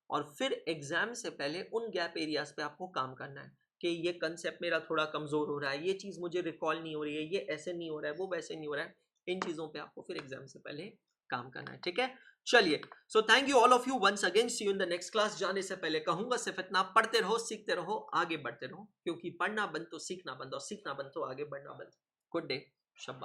और फिर एग्जाम से पहले उन गैप एरियाज पे आपको काम करना है कि ये कंसेप्ट मेरा थोड़ा कमजोर हो रहा है, ये चीज मुझे रिकॉल नहीं हो रही है, ये ऐसे नहीं हो रहा है, वो वैसे नहीं हो रहा है। इन चीजों पे आपको फिर एग्जाम से पहले काम करना है, ठीक है? चलिए, so thank you all of you once again, see you in the next class. जाने से पहले कहूंगा सिर्फ इतना, पढ़ते रहो, सीखते रहो, आगे बढ़ते रहो, क्योंकि पढ़ना बंद तो सीखना बंद, और सीखना बंद तो आगे बढ़ना बंद। गुड डे, शब्बा।